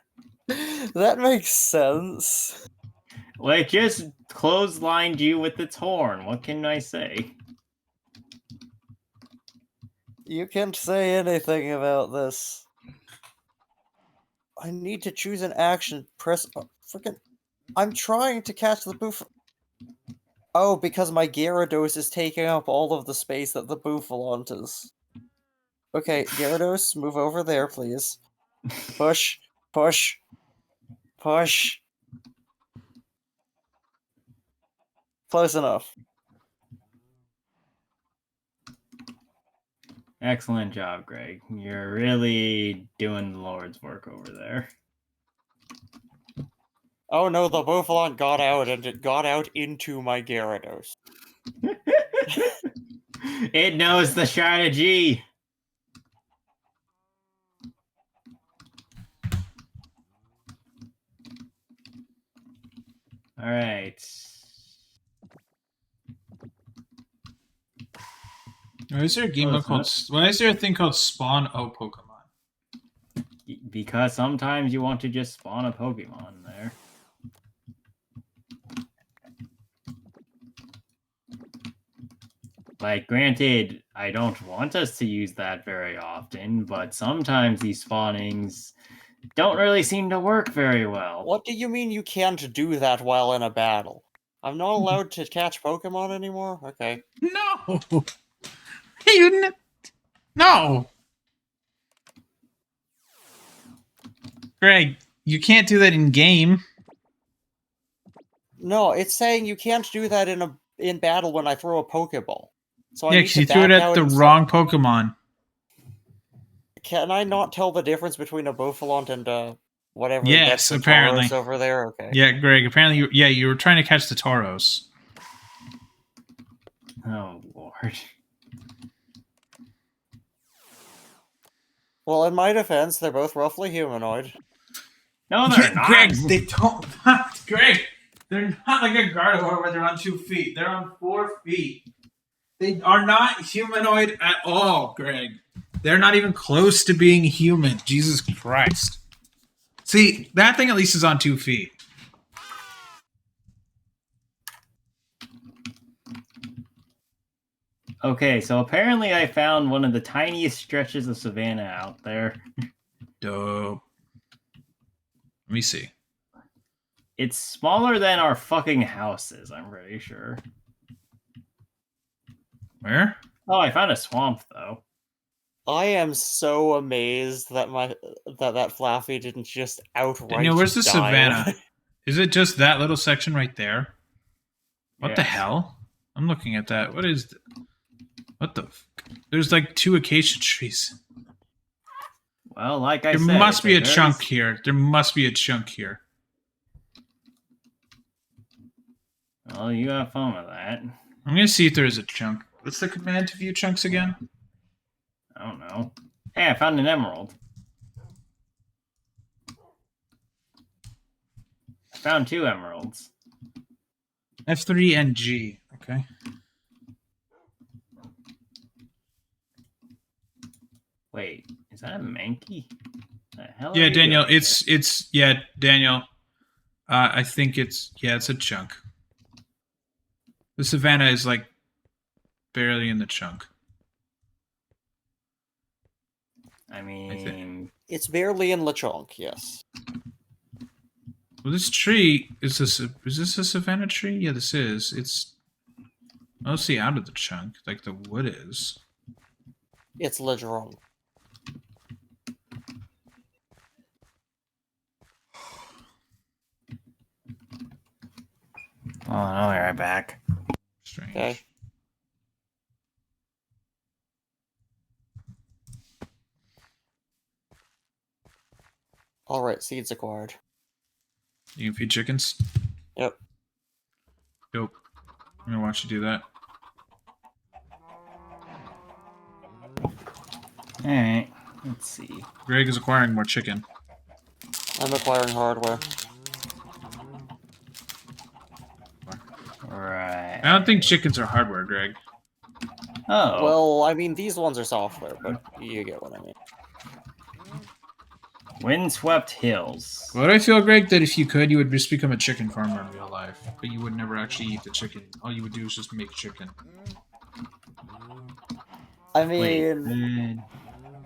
That makes sense. Well, it just clotheslined you with its horn. What can I say? You can't say anything about this. I need to choose an action. Press freaking. I'm trying to catch the Buff. Oh, because my Gyarados is taking up all of the space that the Buffalon is. Okay, Gyarados, move over there, please. Push, push, push. Close enough. Excellent job, Greg. You're really doing the Lord's work over there. Oh no, the Buffalon got out, and it got out into my Gyarados. It knows the strategy. All right. Why is there a game Close called? enough. Why is there a thing called Spawn O Pokemon? Because sometimes you want to just spawn a Pokemon there. Like, granted, I don't want us to use that very often, but sometimes these spawnings don't really seem to work very well. What do you mean you can't do that while in a battle? I'm not allowed to catch Pokemon anymore? Okay. No. You no. Greg, you can't do that in game. No, it's saying you can't do that in battle when I throw a Pokeball. So I Yeah, need because to you threw it back at out the and wrong Pokemon. Can I not tell the difference between a Buffalon and whatever? Yes, that's the apparently. Tauros over there. Okay. Yeah, Greg. Apparently, you were trying to catch the Tauros. Oh, Lord. Well, in my defense, they're both roughly humanoid. No, they're not. Greg, they don't. Greg, they're not like a Gardevoir where they're on 2 feet. They're on 4 feet. They are not humanoid at all, Greg. They're not even close to being human. Jesus Christ. See, that thing at least is on 2 feet. Okay, so apparently I found one of the tiniest stretches of savanna out there. Dope. Let me see. It's smaller than our fucking houses, I'm pretty sure. Where? Oh, I found a swamp, though. I am so amazed that that Flaffy didn't just outright Daniel, where's the die. savannah? Is it just that little section right there? What the Yes. hell? I'm looking at that. What is... What the... There's like 2 acacia trees. Well, like I There said, must it's be a very chunk here. There must be a chunk here. Well, you have fun with that. I'm gonna see if there is a chunk. What's the command to view chunks again? I don't know. Hey, I found an emerald. I found 2 emeralds. F3 and G. Okay. Wait, is that a Mankey? The hell? Yeah, are you Daniel. doing It's yeah, Daniel. I think it's it's a chunk. The savannah is like barely in the chunk. here? I mean, It's barely in Lechonk, yes. Well, this tree is this a savannah tree? Yeah, this is. It's mostly out of the chunk, like the wood is. It's Lechonk. oh, I'll be right back. Strange. Okay. Alright, seeds acquired. You can feed chickens? Yep. Dope. I'm gonna watch you do that. Alright, let's see. Greg is acquiring more chicken. I'm acquiring hardware. Right. I don't think chickens are hardware, Greg. Oh. Well, I mean, these ones are software, but you get what I mean. Windswept hills. Well, I feel, Greg, that if you could, you would just become a chicken farmer in real life, but you would never actually eat the chicken. All you would do is just make chicken. I Wait, mean,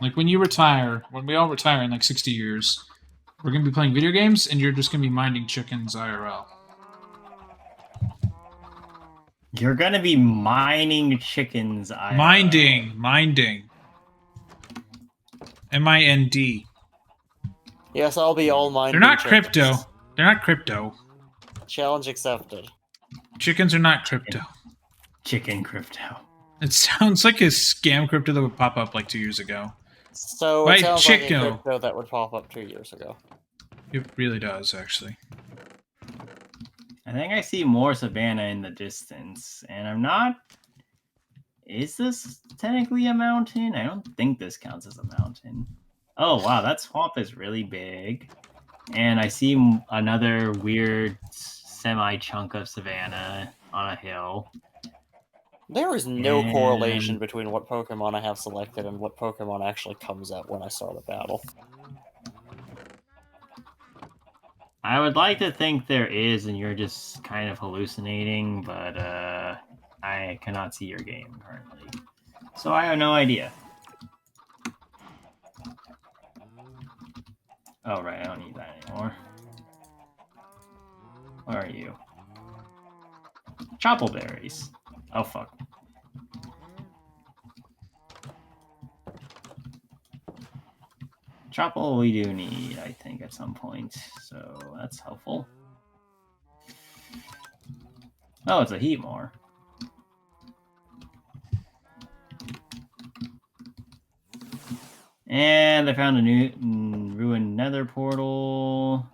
Like when you retire, when we all retire in like 60 years, we're gonna be playing video games, and you're just gonna be minding chickens IRL. you're gonna be mining chickens. Minding. M-I-N-D. yes, I'll be all mine. They're not crypto. They're not crypto. Challenge accepted. Chickens are not crypto. Chicken crypto. It sounds like a scam crypto that would pop up like 2 years ago. So Right, it sounds like a Chico. crypto that would pop up 2 years ago. It really does, actually. I think I see more savannah in the distance, and I'm not. Is this technically a mountain? I don't think this counts as a mountain. Oh wow, that swamp is really big, and I see another weird semi-chunk of savannah on a hill. There is no correlation And- between what Pokemon I have selected and what Pokemon actually comes out when I start a battle. I would like to think there is, and you're just kind of hallucinating, but I cannot see your game currently, so I have no idea. Oh right, I don't need that anymore. Where are you? Choppleberries. Oh fuck. Chopple we do need, I think, at some point, so that's helpful. Oh, it's a heat more. And I found a new ruined nether portal.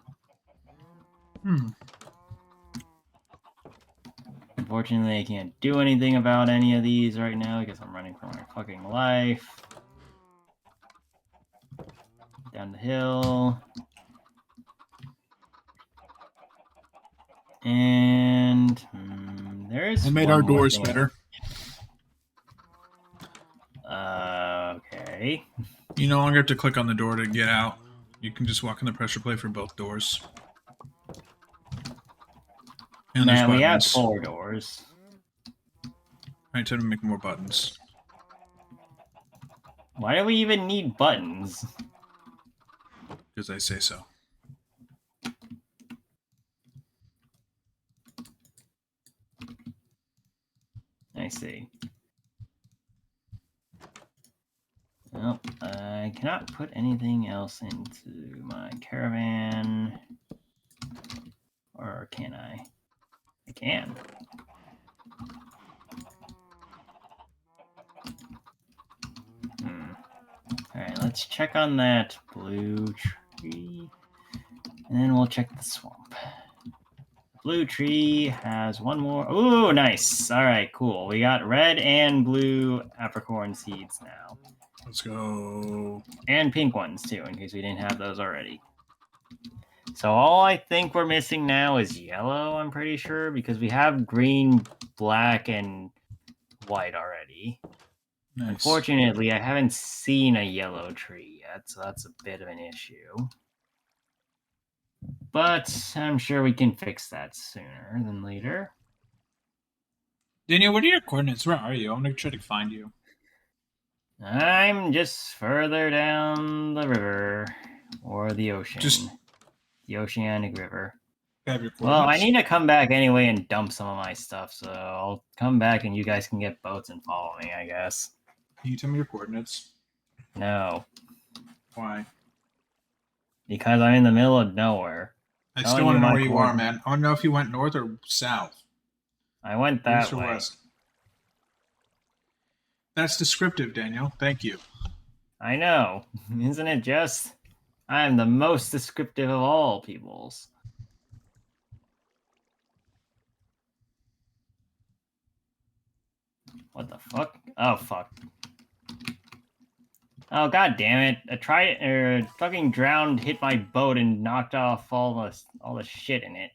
Unfortunately, I can't do anything about any of these right now because I'm running for my fucking life. Down the hill. And there is. I made one our more doors thing. better. Okay. You no longer have to click on the door to get out. You can just walk in the pressure plate for both doors. And there's Now we have buttons. 4 doors. Alright, time to make more buttons. Why do we even need buttons? Because I say so. I see. Well, I cannot put anything else into my caravan. Or can I? I can. Alright, let's check on that blue tree. And then we'll check the swamp. Blue tree has one more. Ooh, nice. Alright, cool. We got red and blue apricorn seeds now. Let's go. And pink ones, too, in case we didn't have those already. So all I think we're missing now is yellow, I'm pretty sure, because we have green, black, and white already. Nice. Unfortunately, I haven't seen a yellow tree yet, so that's a bit of an issue. But I'm sure we can fix that sooner than later. Daniel, what are your coordinates? Where are you? I'm going to try to find you. I'm just further down the river, or the ocean. The Oceanic River. Have your Well, I coordinates? need to come back anyway and dump some of my stuff, so I'll come back and you guys can get boats and follow me, I guess. Can you tell me your coordinates? No, Why? because I'm in the middle of nowhere. I Telling still want you to know my where you are, coordinates. man. I want to know if you went north or south. I went that East or way. west. That's descriptive, Daniel. Thank you. I know. Isn't it just? I am the most descriptive of all peoples. What the fuck? Oh, fuck. Oh, god damn it. A fucking drowned hit my boat and knocked off all the shit in it.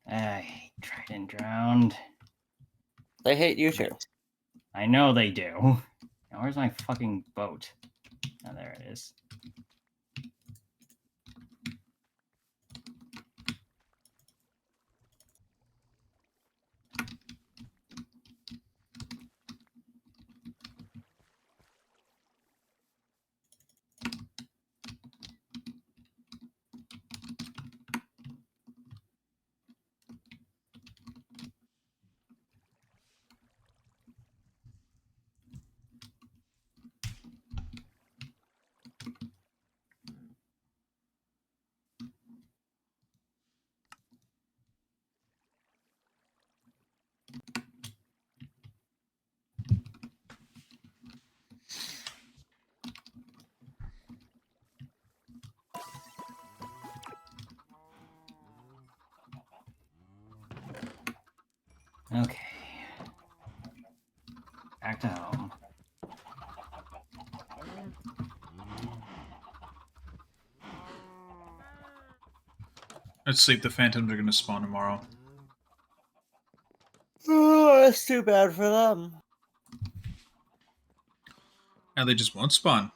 I hate Trident drowned. They hate you too. I know they do. Now, where's my fucking boat? Oh, there it is. Okay. Back to home. Let's sleep. The phantoms are going to spawn tomorrow. Oh, that's too bad for them. Now they just won't spawn.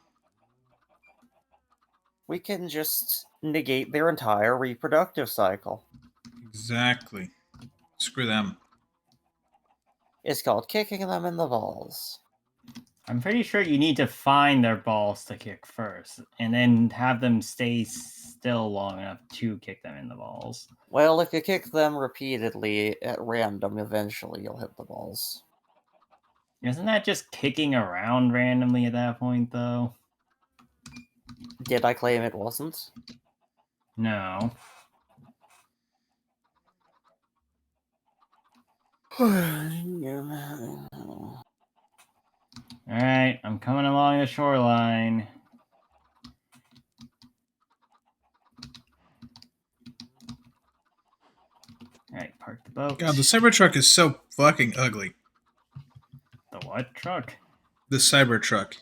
We can just negate their entire reproductive cycle. Exactly. Screw them. It's called kicking them in the balls. I'm pretty sure you need to find their balls to kick first, and then have them stay still long enough to kick them in the balls. Well, if you kick them repeatedly at random, eventually you'll hit the balls. Isn't that just kicking around randomly at that point, though? Did I claim it wasn't? No. Alright, I'm coming along the shoreline. Alright, park the boat. God, the Cybertruck is so fucking ugly. The what truck? The Cybertruck.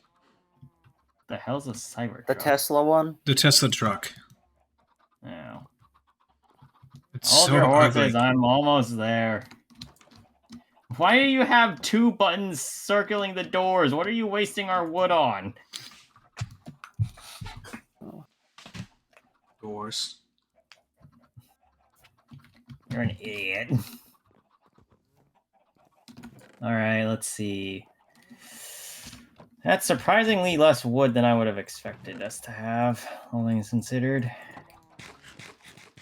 The hell's a Cybertruck? The Tesla one? The Tesla truck. Oh. It's Hold so your horses, ugly. I'm almost there. Why do you have 2 buttons circling the doors? What are you wasting our wood on? Doors. You're an idiot. Alright, let's see. That's surprisingly less wood than I would have expected us to have, all things considered.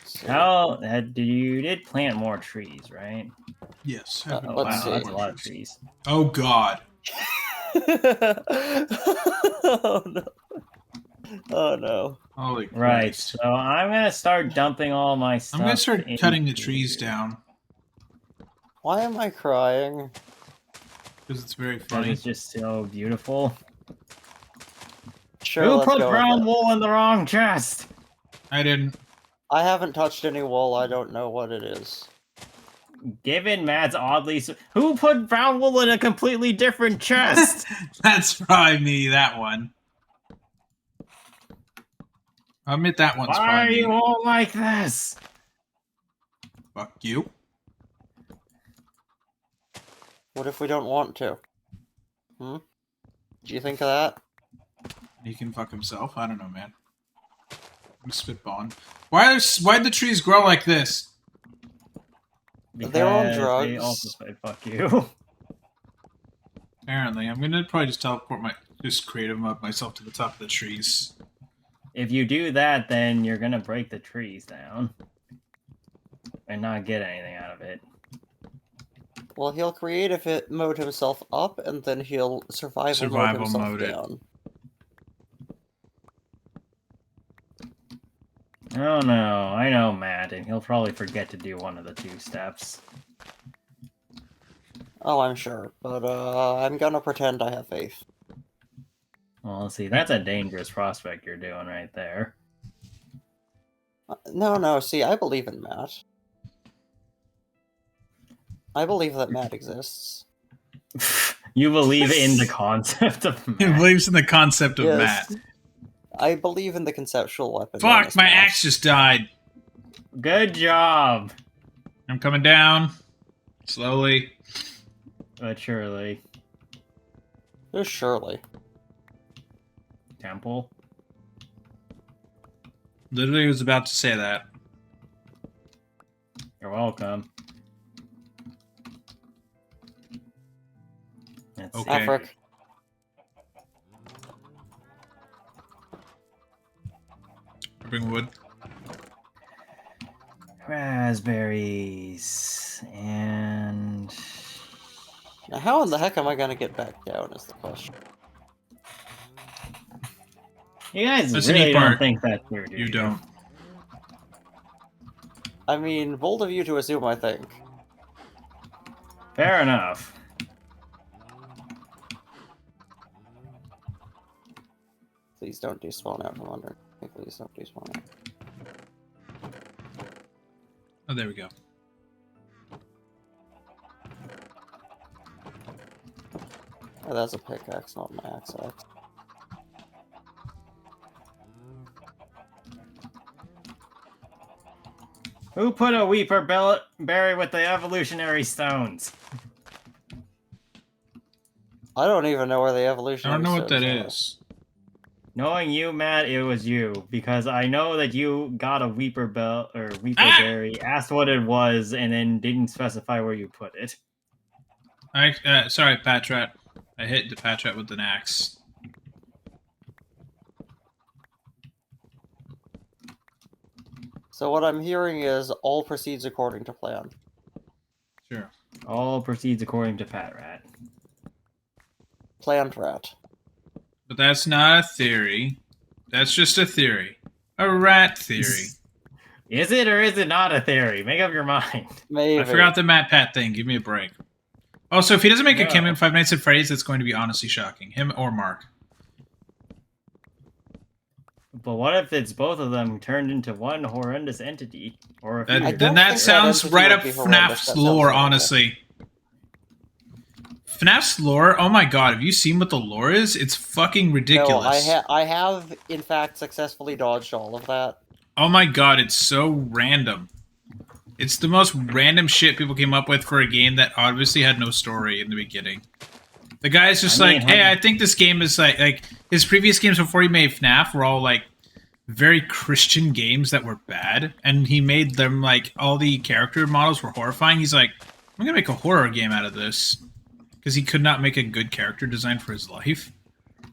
So see. How you did plant more trees, right? Yes. let's Wow, see. that's a lot of trees. Oh God. Oh no. Oh no. Holy Right, Christ. so I'm gonna start dumping all my stuff. I'm gonna start cutting the into- trees down Why am I crying? because it's very Because funny. it's just so beautiful. Sure, Who let's put go with brown it. wool in the wrong chest? I didn't. I haven't touched any wool. I don't know what it is. Given Matt's oddly... Who put brown wool in a completely different chest? That's probably me. That one. I'll admit that one's Why are probably you me. all like this? Fuck you. What if we don't want to? Hmm? Do you think of that? He can fuck himself. I don't know, man. I'm spitballing. Why'd the trees grow like this? They're on Because drugs. They also say fuck you. Apparently, I'm gonna probably just create them up myself to the top of the trees. If you do that, then you're gonna break the trees down. And not get anything out of it. Well, he'll creative mode himself up, and then he'll survival mode Survival himself mode it. down. Oh no, I know Matt, and he'll probably forget to do one of the 2 steps. Oh, I'm sure, but I'm gonna pretend I have faith. Well, see, that's a dangerous prospect you're doing right there. No, see, I believe in Matt. I believe that Matt exists. You believe in the concept of He Matt. believes in the concept of Yes. Matt. I believe in the conceptual weapon. known Fuck, as my Matt. axe just died. Good job! I'm coming down. Slowly. But surely. There's Shirley. Temple? Literally was about to say that. You're welcome. Let's Okay. see. Afric. Bring wood. Raspberries. And... Now, how in the heck am I gonna get back down is the question. You guys That's an really E don't part. think that through, do you? You don't. I mean, bold of you to assume I think. Fair enough. Please don't despawn out from under. Please don't despawn out. Oh, there we go. Oh, that's a pickaxe, not an axe. Who put a Weeper berry with the evolutionary stones? I don't even know where the evolution. I don't know what that is. Knowing you, Matt, it was you. Because I know that you got a Weeper berry, asked what it was, and then didn't specify where you put it. Sorry, Patrat. I hit the Patrat with an axe. So what I'm hearing is all proceeds according to plan. Sure. All proceeds according to Pat Rat. Planned rat. But that's not a theory. That's just a theory. A rat theory. Is it or is it not a theory? Make up your mind. Maybe. I forgot the Matt Pat thing. Give me a break. Also, if he doesn't make a No. cameo in Five Nights at Freddy's, that's going to be honestly shocking. Him or Mark. But what if it's both of them turned into one horrendous entity? Or if I you're- don't Then that think that sounds entity right would up be horrendous. That FNAF's sounds lore, horrible. honestly. FNAF's lore? Oh my god, have you seen what the lore is? It's fucking ridiculous. No, I have in fact successfully dodged all of that. Oh my god, it's so random. It's the most random shit people came up with for a game that obviously had no story in the beginning. The guy's just I mean, like, hey, I think this game is like his previous games before he made FNAF were all like very Christian games that were bad, and he made them like all the character models were horrifying. He's like, I'm gonna make a horror game out of this because he could not make a good character design for his life.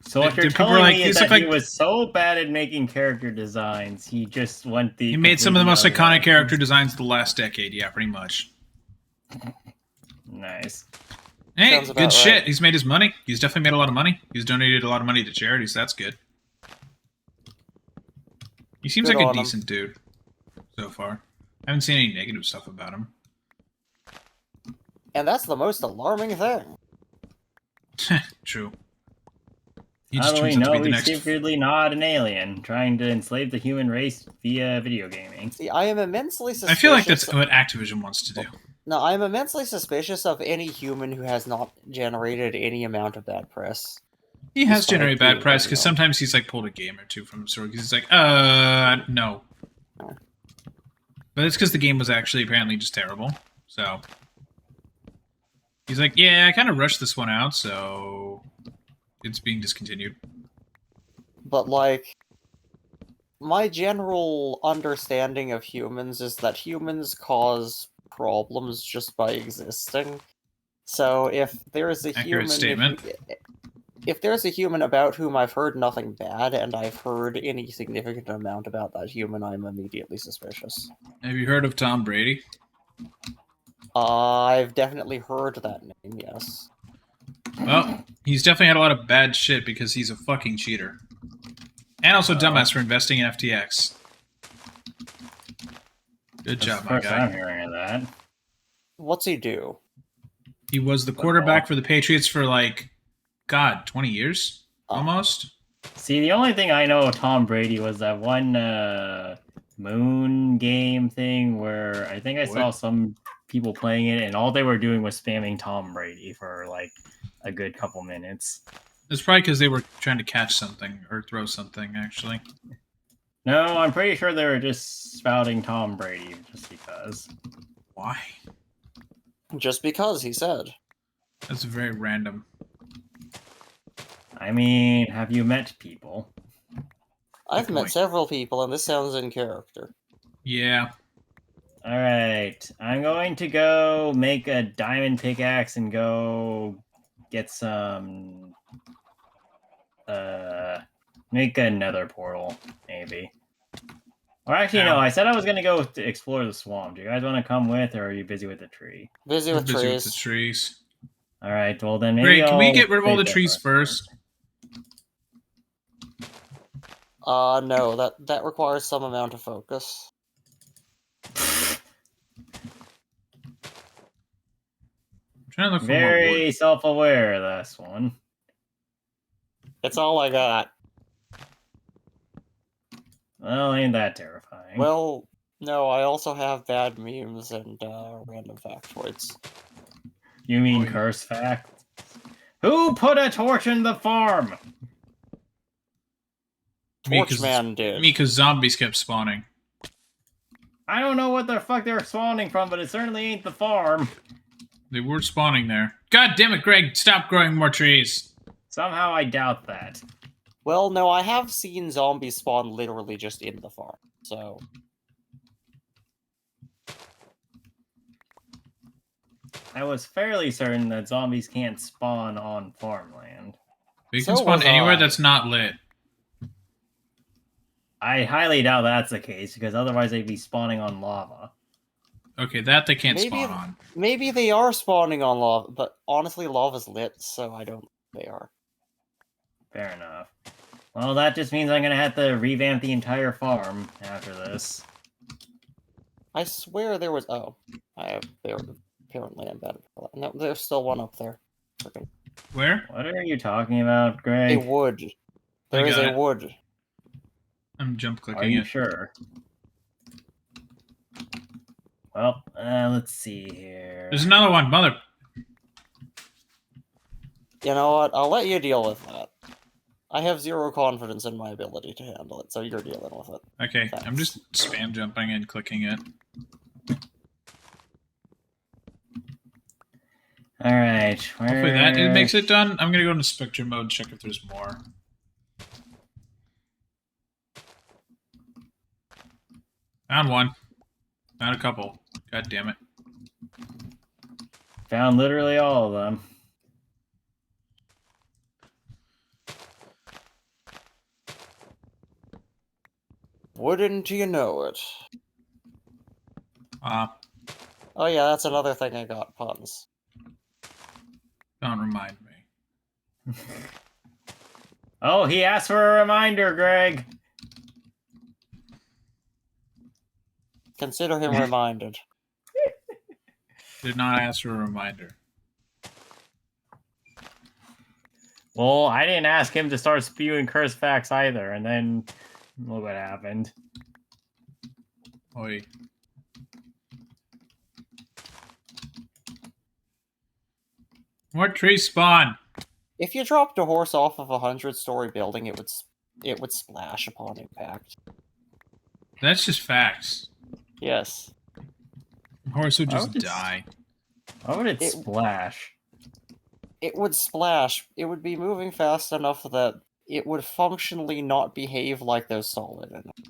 So what you're People were telling like, me is "These that look he like-" was so bad at making character designs, he just went the. He made some of the most completely other iconic character way. designs of the last decade. Yeah, pretty much. Nice. Hey, Sounds about good shit. right. He's made his money. He's definitely made a lot of money. He's donated a lot of money to charities. That's good. He seems Good like a on him. decent dude so far. I haven't seen any negative stuff about him. And that's the most alarming thing. True. He How just do we turns out to be know the he's next. secretly not an alien trying to enslave the human race via video gaming? See, I am immensely suspicious. I feel like that's what Activision wants to do. No, I am immensely suspicious of any human who has not generated any amount of bad press. He has Despite generated bad being press because unknown. sometimes he's like pulled a game or two from the store because he's like, no. But it's because the game was actually apparently just terrible. So he's like, yeah, I kind of rushed this one out, so it's being discontinued. But, like, my general understanding of humans is that humans cause problems just by existing. So if there is a Accurate human, statement. if there's a human about whom I've heard nothing bad, and I've heard any significant amount about that human, I'm immediately suspicious. Have you heard of Tom Brady? I've definitely heard that name, yes. Well, he's definitely had a lot of bad shit because he's a fucking cheater. And also dumbass for investing in FTX. Good That's job, the my first I'm guy. hearing of that. What's he do? He was the quarterback for the Patriots for like, God, 20 years? Almost? See, the only thing I know of Tom Brady was that one moon game thing where I think I saw What? some people playing it and all they were doing was spamming Tom Brady for like a good couple minutes. It's probably because they were trying to catch something or throw something, actually. No, I'm pretty sure they were just spouting Tom Brady just because. Why? Just because, he said. That's very random. I mean, have you met people? I've met point. several people, and this sounds in character. Yeah. All right, I'm going to go make a diamond pickaxe and go get some. Make a nether portal, maybe. Or actually, no, I said I was going to go to explore the swamp. Do you guys want to come with, or are you busy with the tree? Busy We're with busy with trees. the trees. All right, well then maybe Great, can we I'll get rid of all save the that trees for a first? No, that requires some amount of focus. I'm trying to look for more Very wood. self-aware, this one. It's all I got. Well, ain't that terrifying? Well, no, I also have bad memes and random factoids. You mean Oh, yeah. curse fact? Who put a torch in the farm? Torchman did. Me, because zombies kept spawning. I don't know what the fuck they're spawning from, but it certainly ain't the farm. They were spawning there. God damn it, Greg! Stop growing more trees! Somehow I doubt that. Well, no, I have seen zombies spawn literally just in the farm, so... I was fairly certain that zombies can't spawn on farmland. You So can spawn was anywhere I. that's not lit. I highly doubt that's the case, because otherwise they'd be spawning on lava. Okay, that they can't Maybe- spawn on. Maybe they are spawning on lava, but honestly, lava's lit, so I don't think they are. Fair enough. Well, that just means I'm gonna have to revamp the entire farm after this. I swear there was... Oh. Apparently I'm bad. No, there's still one up there. Frickin'. Where? What are you talking about, A Greg? wood. There is got a it. wood. I'm jump Are clicking you it. sure? Well, let's see here. There's another one, mother. You know what? I'll let you deal with that. I have zero confidence in my ability to handle it, so you're dealing with it. Okay, Thanks. I'm just spam jumping and clicking it. All right. Hopefully that it makes it done. I'm gonna go into spectrum mode, check if there's more. Found one. Found a couple. God damn it. Found literally all of them. Wouldn't you know it? Oh yeah, that's another thing I got, puns. Don't remind me. Oh, he asked for a reminder, Greg. Consider him reminded. Did not ask for a reminder. Well, I didn't ask him to start spewing cursed facts either, and then look what happened. Oi. More trees spawn. If you dropped a horse off of a 100-story building, it would splash upon impact. That's just facts. Yes. Horse would just would it die. Why would it splash? It would splash. It would be moving fast enough that it would functionally not behave like there's solid in it.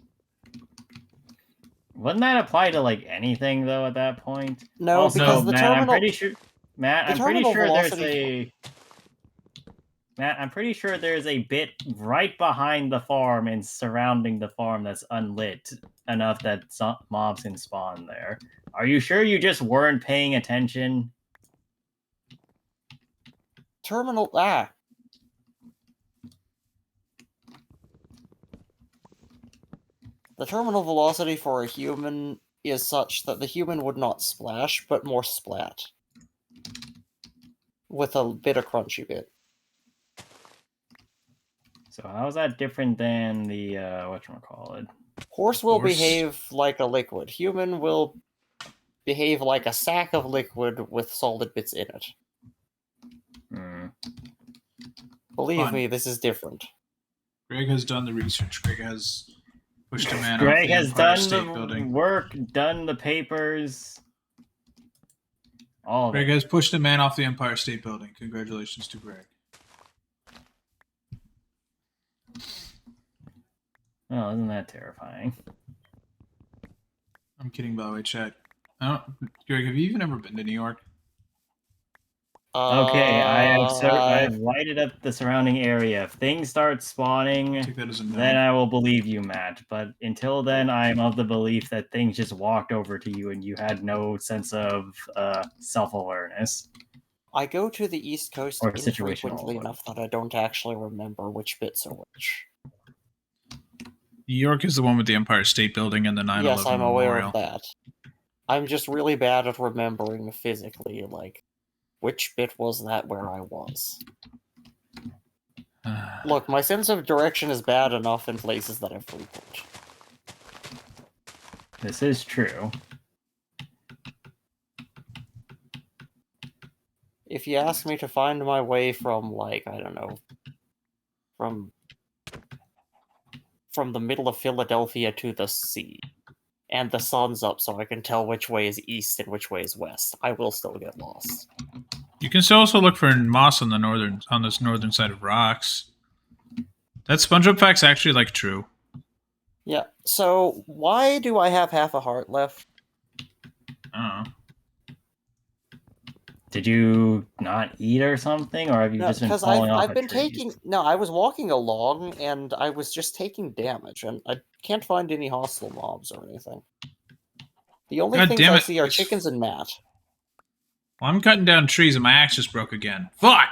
Wouldn't that apply to like anything though at that point? No, Also, because the Matt, terminal. I'm pretty sure. Matt, the I'm pretty terminal sure velocity- Matt, I'm pretty sure there's a bit right behind the farm and surrounding the farm that's unlit enough that some mobs can spawn there. Are you sure you just weren't paying attention? Terminal. The terminal velocity for a human is such that the human would not splash, but more splat. With a bit of crunchy bit. So how is that different than the whatchamacallit? Horse will Horse. behave like a liquid. Human will behave like a sack of liquid with solid bits in it. Believe Fun. me, this is different. Greg has done the research. Greg has pushed a man Greg off the has Empire done State the Building. work, done the papers. All of Greg it. has pushed a man off the Empire State Building. Congratulations to Greg. Oh, isn't that terrifying? I'm kidding, by the way, chat. Greg, have you even ever been to New York? Okay, I've lighted up the surrounding area. If things start spawning, Take that as a no. then I will believe you, Matt. But until then, I'm of the belief that things just walked over to you and you had no sense of self-awareness. I go to the East Coast Or situational infrequently awareness. enough that I don't actually remember which bits are which. New York is the one with the Empire State Building and the 9/11 Yes, I'm aware Memorial. of that. I'm just really bad at remembering physically, like, which bit was that where I was. Look, my sense of direction is bad enough in places that I frequent. This is true. If you ask me to find my way from, like, I don't know, from the middle of Philadelphia to the sea, and the sun's up so I can tell which way is east and which way is west, I will still get lost. You can still also look for moss on this northern side of rocks. That SpongeBob fact's actually like true. Yeah, so why do I have half a heart left? I don't know. Did you not eat or something, or have you just been Because falling off I've of been trees? taking... No, I was walking along, and I was just taking damage, and I can't find any hostile mobs or anything. The only God things damn I it. see are chickens and Matt. Well, I'm cutting down trees and my axe just broke again. Fuck!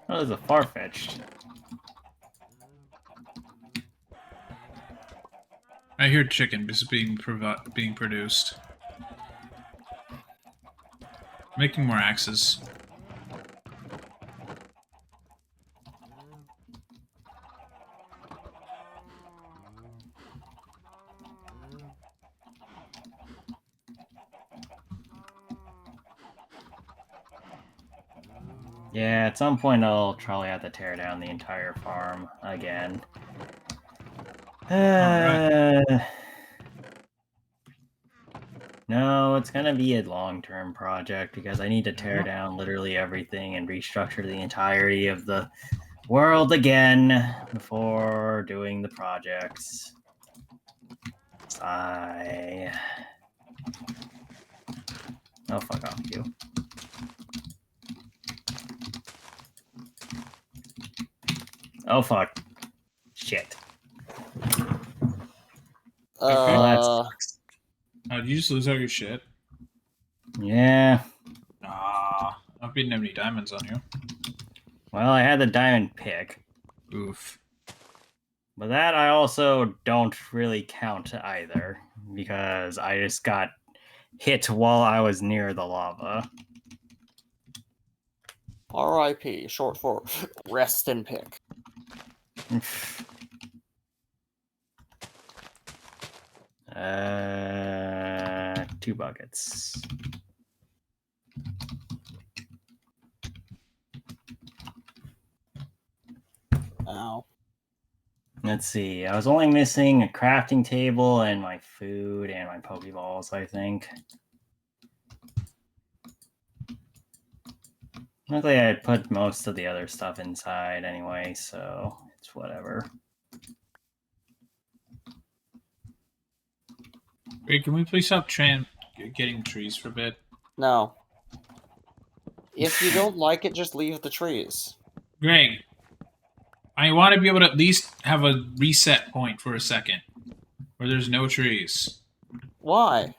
Oh, there's a far-fetched. I hear chicken is being produced. Making more axes. Yeah, at some point I'll probably have to tear down the entire farm again. No, it's gonna be a long-term project because I need to tear down literally everything and restructure the entirety of the world again before doing the projects. Oh, fuck off, you. Oh, fuck. Shit. Well, that Uh, sucks. Oh, did you just lose all your shit? Yeah. Ah, I didn't have any diamonds on you. Well, I had the diamond pick. Oof. But that I also don't really count either, because I just got hit while I was near the lava. R.I.P. Short for rest and pick. 2 buckets. Ow. Let's see. I was only missing a crafting table and my food and my Pokeballs, I think. Luckily, I had put most of the other stuff inside anyway, so it's whatever. Wait, can we please stop getting trees for a bit? No. If you don't like it, just leave the trees. Greg, I want to be able to at least have a reset point for a second where there's no trees. Why?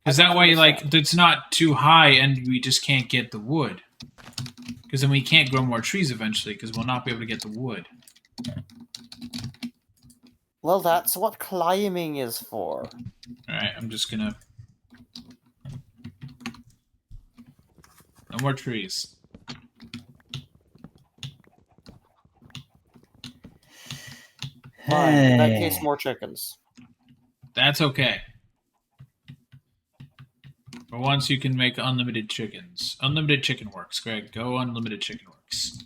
Because that way, like, it's not too high and we just can't get the wood. Because then we can't grow more trees eventually because we'll not be able to get the wood. Well, that's what climbing is for. Alright, I'm just gonna... No more trees. Fine. In that case, more chickens. That's okay. For once, you can make unlimited chickens. Unlimited chicken works, Greg. Go unlimited chicken works.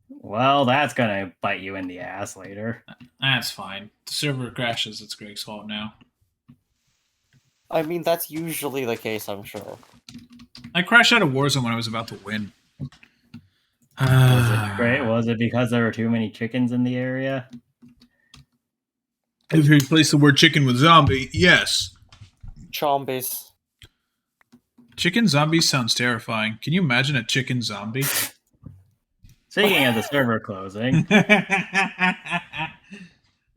Well, that's gonna bite you in the ass later. That's fine. The server crashes. It's Greg's fault now. I mean, that's usually the case, I'm sure. I crashed out of Warzone when I was about to win. Was it great? Was it because there were too many chickens in the area? If you replace the word chicken with zombie, yes. Chombies. Chicken zombie sounds terrifying. Can you imagine a chicken zombie? Speaking of the server closing.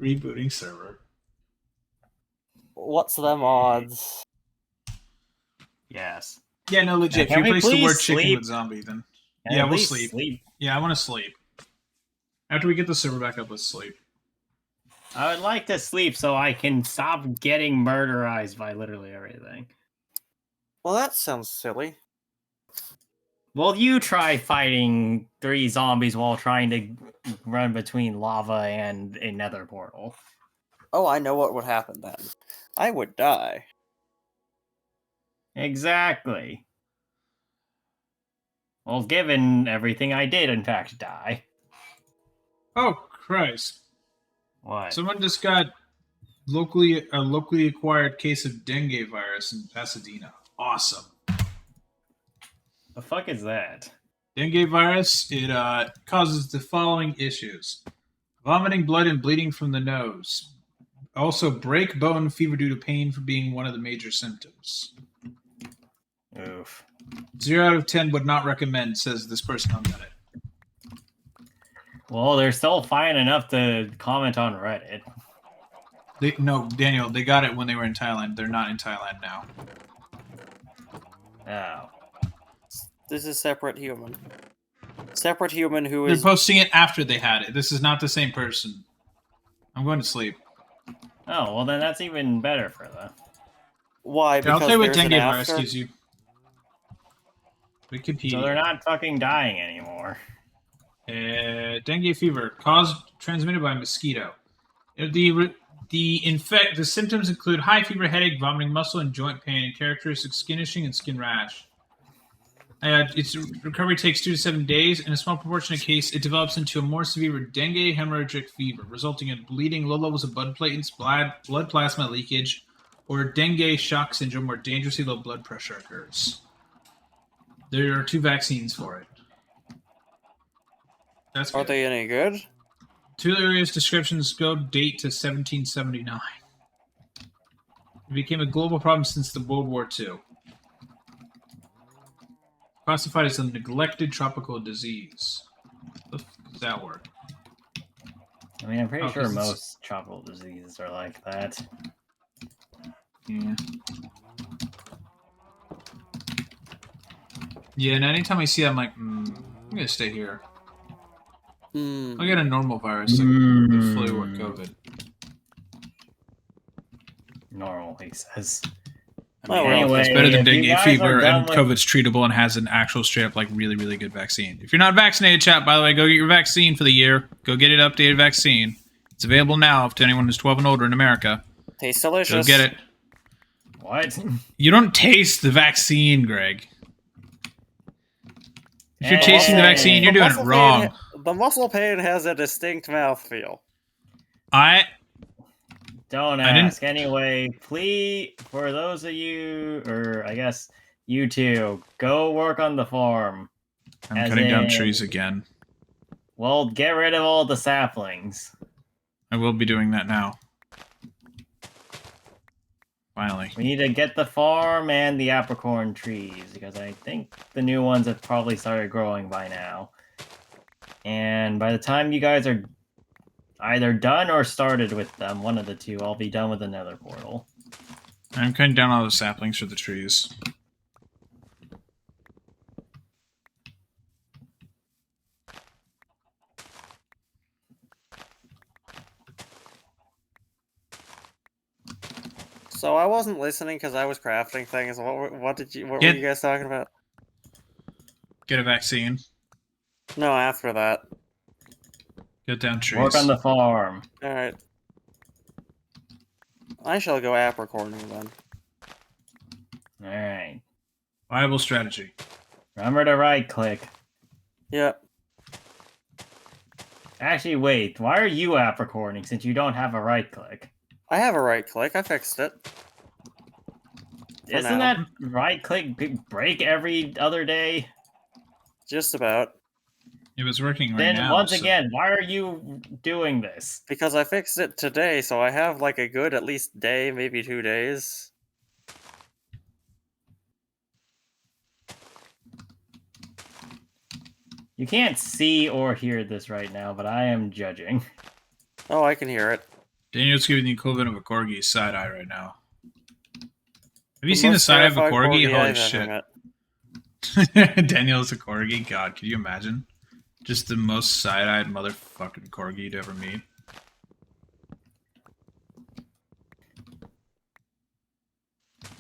Rebooting server. What's them odds? Yes. Yeah, no, legit. Can If you we replace the word please chicken sleep? with zombie, then... Can Yeah, at we'll least sleep. Yeah, I want to sleep. After we get the server back up, let's sleep. I would like to sleep so I can stop getting murderized by literally everything. Well, that sounds silly. Well, you try fighting 3 zombies while trying to run between lava and a nether portal. Oh, I know what would happen then. I would die. Exactly. Well, given everything, I did in fact die. Oh, Christ. What? Someone just got a locally acquired case of dengue virus in Pasadena. Awesome. The fuck is that? Dengue virus, it causes the following issues. Vomiting blood and bleeding from the nose. Also, break bone fever due to pain for being one of the major symptoms. Oof. 0 out of 10 would not recommend, says this person who got it. Well, they're still fine enough to comment on Reddit. No, Daniel, they got it when they were in Thailand. They're not in Thailand now. Oh. This is separate human. Separate human who They're is... posting it after they had it. This is not the same person. I'm going to sleep. Oh, well then that's even better for them. Why? I'll Because tell you what there's an dengue virus after? gives you. Wikipedia. So they're not fucking dying anymore. Dengue fever transmitted by mosquito. The symptoms include high fever, headache, vomiting, muscle and joint pain, and characteristic skin itching and skin rash. Its recovery takes 2 to 7 days. In a small proportion of cases, it develops into a more severe dengue hemorrhagic fever, resulting in bleeding, low levels of blood platelets, blood plasma leakage, or dengue shock syndrome, where dangerously low blood pressure occurs. There are 2 vaccines for it. That's good. Are they any good? 2 areas descriptions go date to 1779. It became a global problem since the World War II. Classified as a neglected tropical disease. How does that work? I mean, I'm pretty Oh, sure 'cause most tropical diseases are like that. Yeah. Yeah, and anytime I see that, I'm like, I'm gonna stay here. Hmm. I'll get a normal virus, like the flu or COVID. Normal, he says. I mean, Oh, well. Anyway, it's better than if you dengue guys fever, are done and with- COVID's treatable and has an actual straight up, like, really, really good vaccine. If you're not vaccinated, chat, by the way, go get your vaccine for the year. Go get it updated vaccine. It's available now to anyone who's 12 and older in America. Tastes Go delicious. get it. What? You don't taste the vaccine, Greg. If you're Hey, tasting the vaccine, you're doing it wrong. The muscle pain has a distinct mouthfeel. Don't I didn't- ask. Anyway, please, for those of you, or I guess you two, go work on the farm. I'm As cutting down in- trees again. Well, get rid of all the saplings. I will be doing that now. Finally. We need to get the farm and the apricorn trees, because I think the new ones have probably started growing by now. And by the time you guys are either done or started with them, one of the two, I'll be done with the nether portal. I'm cutting down all the saplings for the trees. So I wasn't listening because I was crafting things. What were you guys talking about? Get a vaccine. No, after that. Get down trees. Work on the farm. Alright. I shall go apricorning then. Alright. Viable strategy. Remember to right click. Yep. Actually, wait. Why are you apricorning since you don't have a right click? I have a right click. I fixed it. For Isn't now. that right click break every other day? Just about. It was working right Then now. once so- again, why are you doing this? Because I fixed it today, so I have like a good at least day, maybe 2 days. You can't see or hear this right now, but I am judging. Oh, I can hear it. Daniel's giving the equivalent of a corgi side eye right now. Have you The seen the most side eye of a terrified corgi? Holy I've ever shit. met. Daniel's a corgi? God, could you imagine? Just the most side-eyed motherfucking corgi you'd ever meet.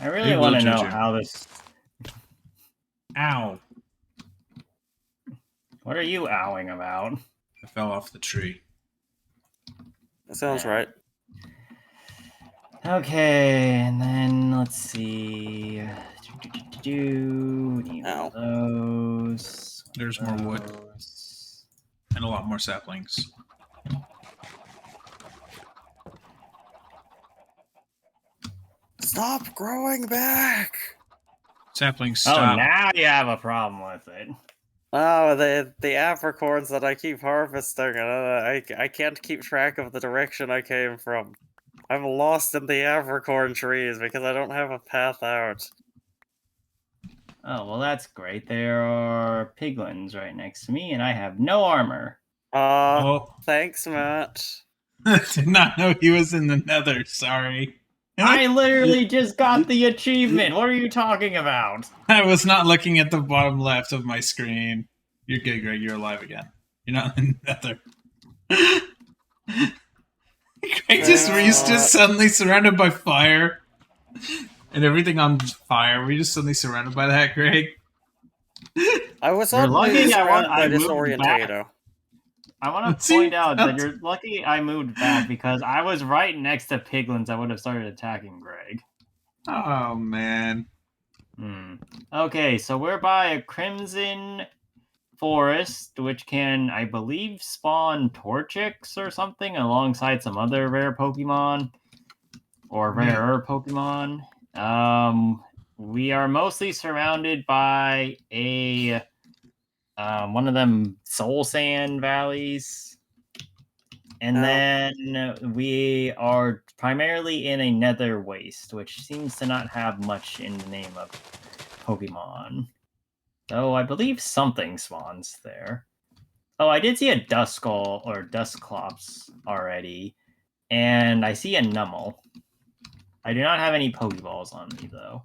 I really Who want will to know judge you? how this. Ow! What are you owing about? I fell off the tree. That sounds right. Okay, and then let's see. Need one Ow. of those. There's more wood. those. And a lot more saplings. Stop growing back! Saplings, Oh, stop. now you have a problem with it. Oh, the apricorns that I keep harvesting, I can't keep track of the direction I came from. I'm lost in the apricorn trees because I don't have a path out. Oh, well, that's great. There are piglins right next to me, and I have no armor. Oh, Thanks, Matt. did not know he was in the nether, sorry. I literally just got the achievement. What are you talking about? I was not looking at the bottom left of my screen. You're good, Greg. You're alive again. You're not in the nether. Greg he's just suddenly surrounded by fire. And everything on fire. Were you just suddenly surrounded by that, Greg? I was You're lucky surrounded by I moved disorientator. I want Let's to point see. out that you're lucky I moved back because I was right next to piglins. I would have started attacking Greg. Oh, man. Okay, so we're by a crimson forest, which can, I believe, spawn Torchics or something alongside some other rare Pokemon or rarer Pokemon. We are mostly surrounded by a one of them soul sand valleys, and then we are primarily in a nether waste, which seems to not have much in the name of Pokemon. Though I believe something spawns there. Oh, I did see a Duskull or Dusclops already, and I see a Nummel. I do not have any Pokeballs on me though,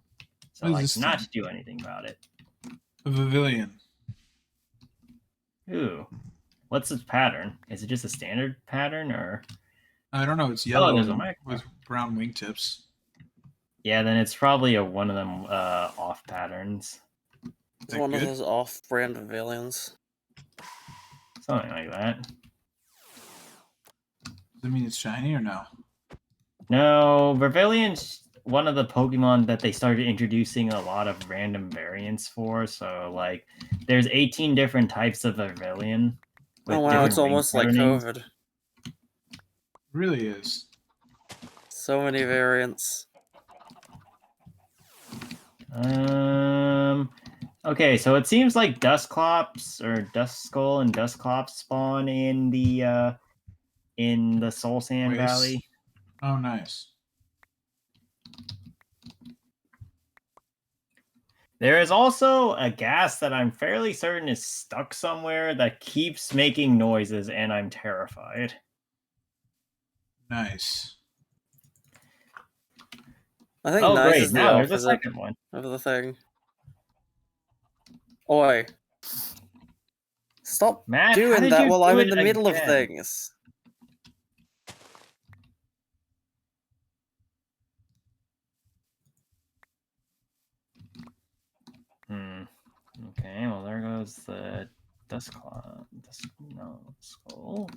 so What is I this cannot thing? do anything about it. A pavilion. Ooh, what's its pattern? Is it just a standard pattern or? I don't know. It's Oh, yellow there's a mic. with brown wingtips. Yeah, then it's probably one of them off patterns, It's that one of good? those off-brand pavilions. something like that. Does that mean it's shiny or no? No, Vervilion's one of the Pokemon that they started introducing a lot of random variants for. So, like, there's 18 different types of Vervilion. Oh wow, different it's almost like patternings. COVID. It really is. So many variants. Okay, so it seems like Dusclops or Duskull and Dusclops spawn in the Soul Sand Waste. Valley. Oh, nice. There is also a gas that I'm fairly certain is stuck somewhere that keeps making noises, and I'm terrified. Nice. I think Oh, nice great. is the Now there's a opposite second one. of the thing. Oi. Stop Matt, how doing did that you while do I'm in it the middle of again? things. Okay, well, there goes the Duskull. Skull.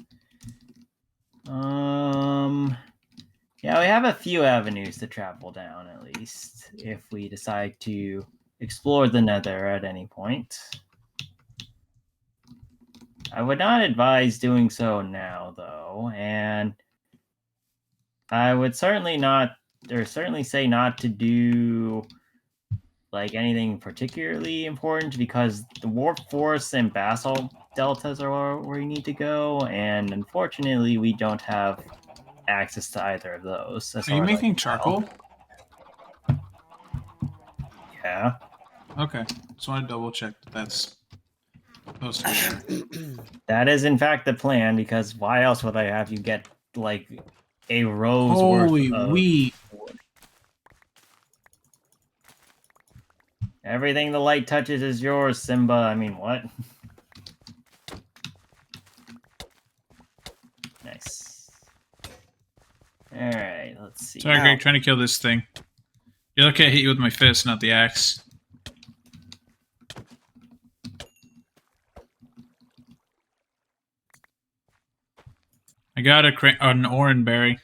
Yeah, we have a few avenues to travel down, at least, if we decide to explore the Nether at any point. I would not advise doing so now, though, and I would certainly say not to do like anything particularly important because the warp forests and basalt deltas are where you need to go, and unfortunately, we don't have access to either of those. Are you making charcoal? Yeah. Okay. Just want to double check that that's supposed to be there. That is, in fact, the plan, because why else would I have you get, like, a row's Holy worth of wheat. wood? Everything the light touches is yours, Simba. I mean, what? Nice. Alright, let's see. Sorry, Greg, trying to kill this thing. You're lucky I hit you with my fist, not the axe. I got an orange berry.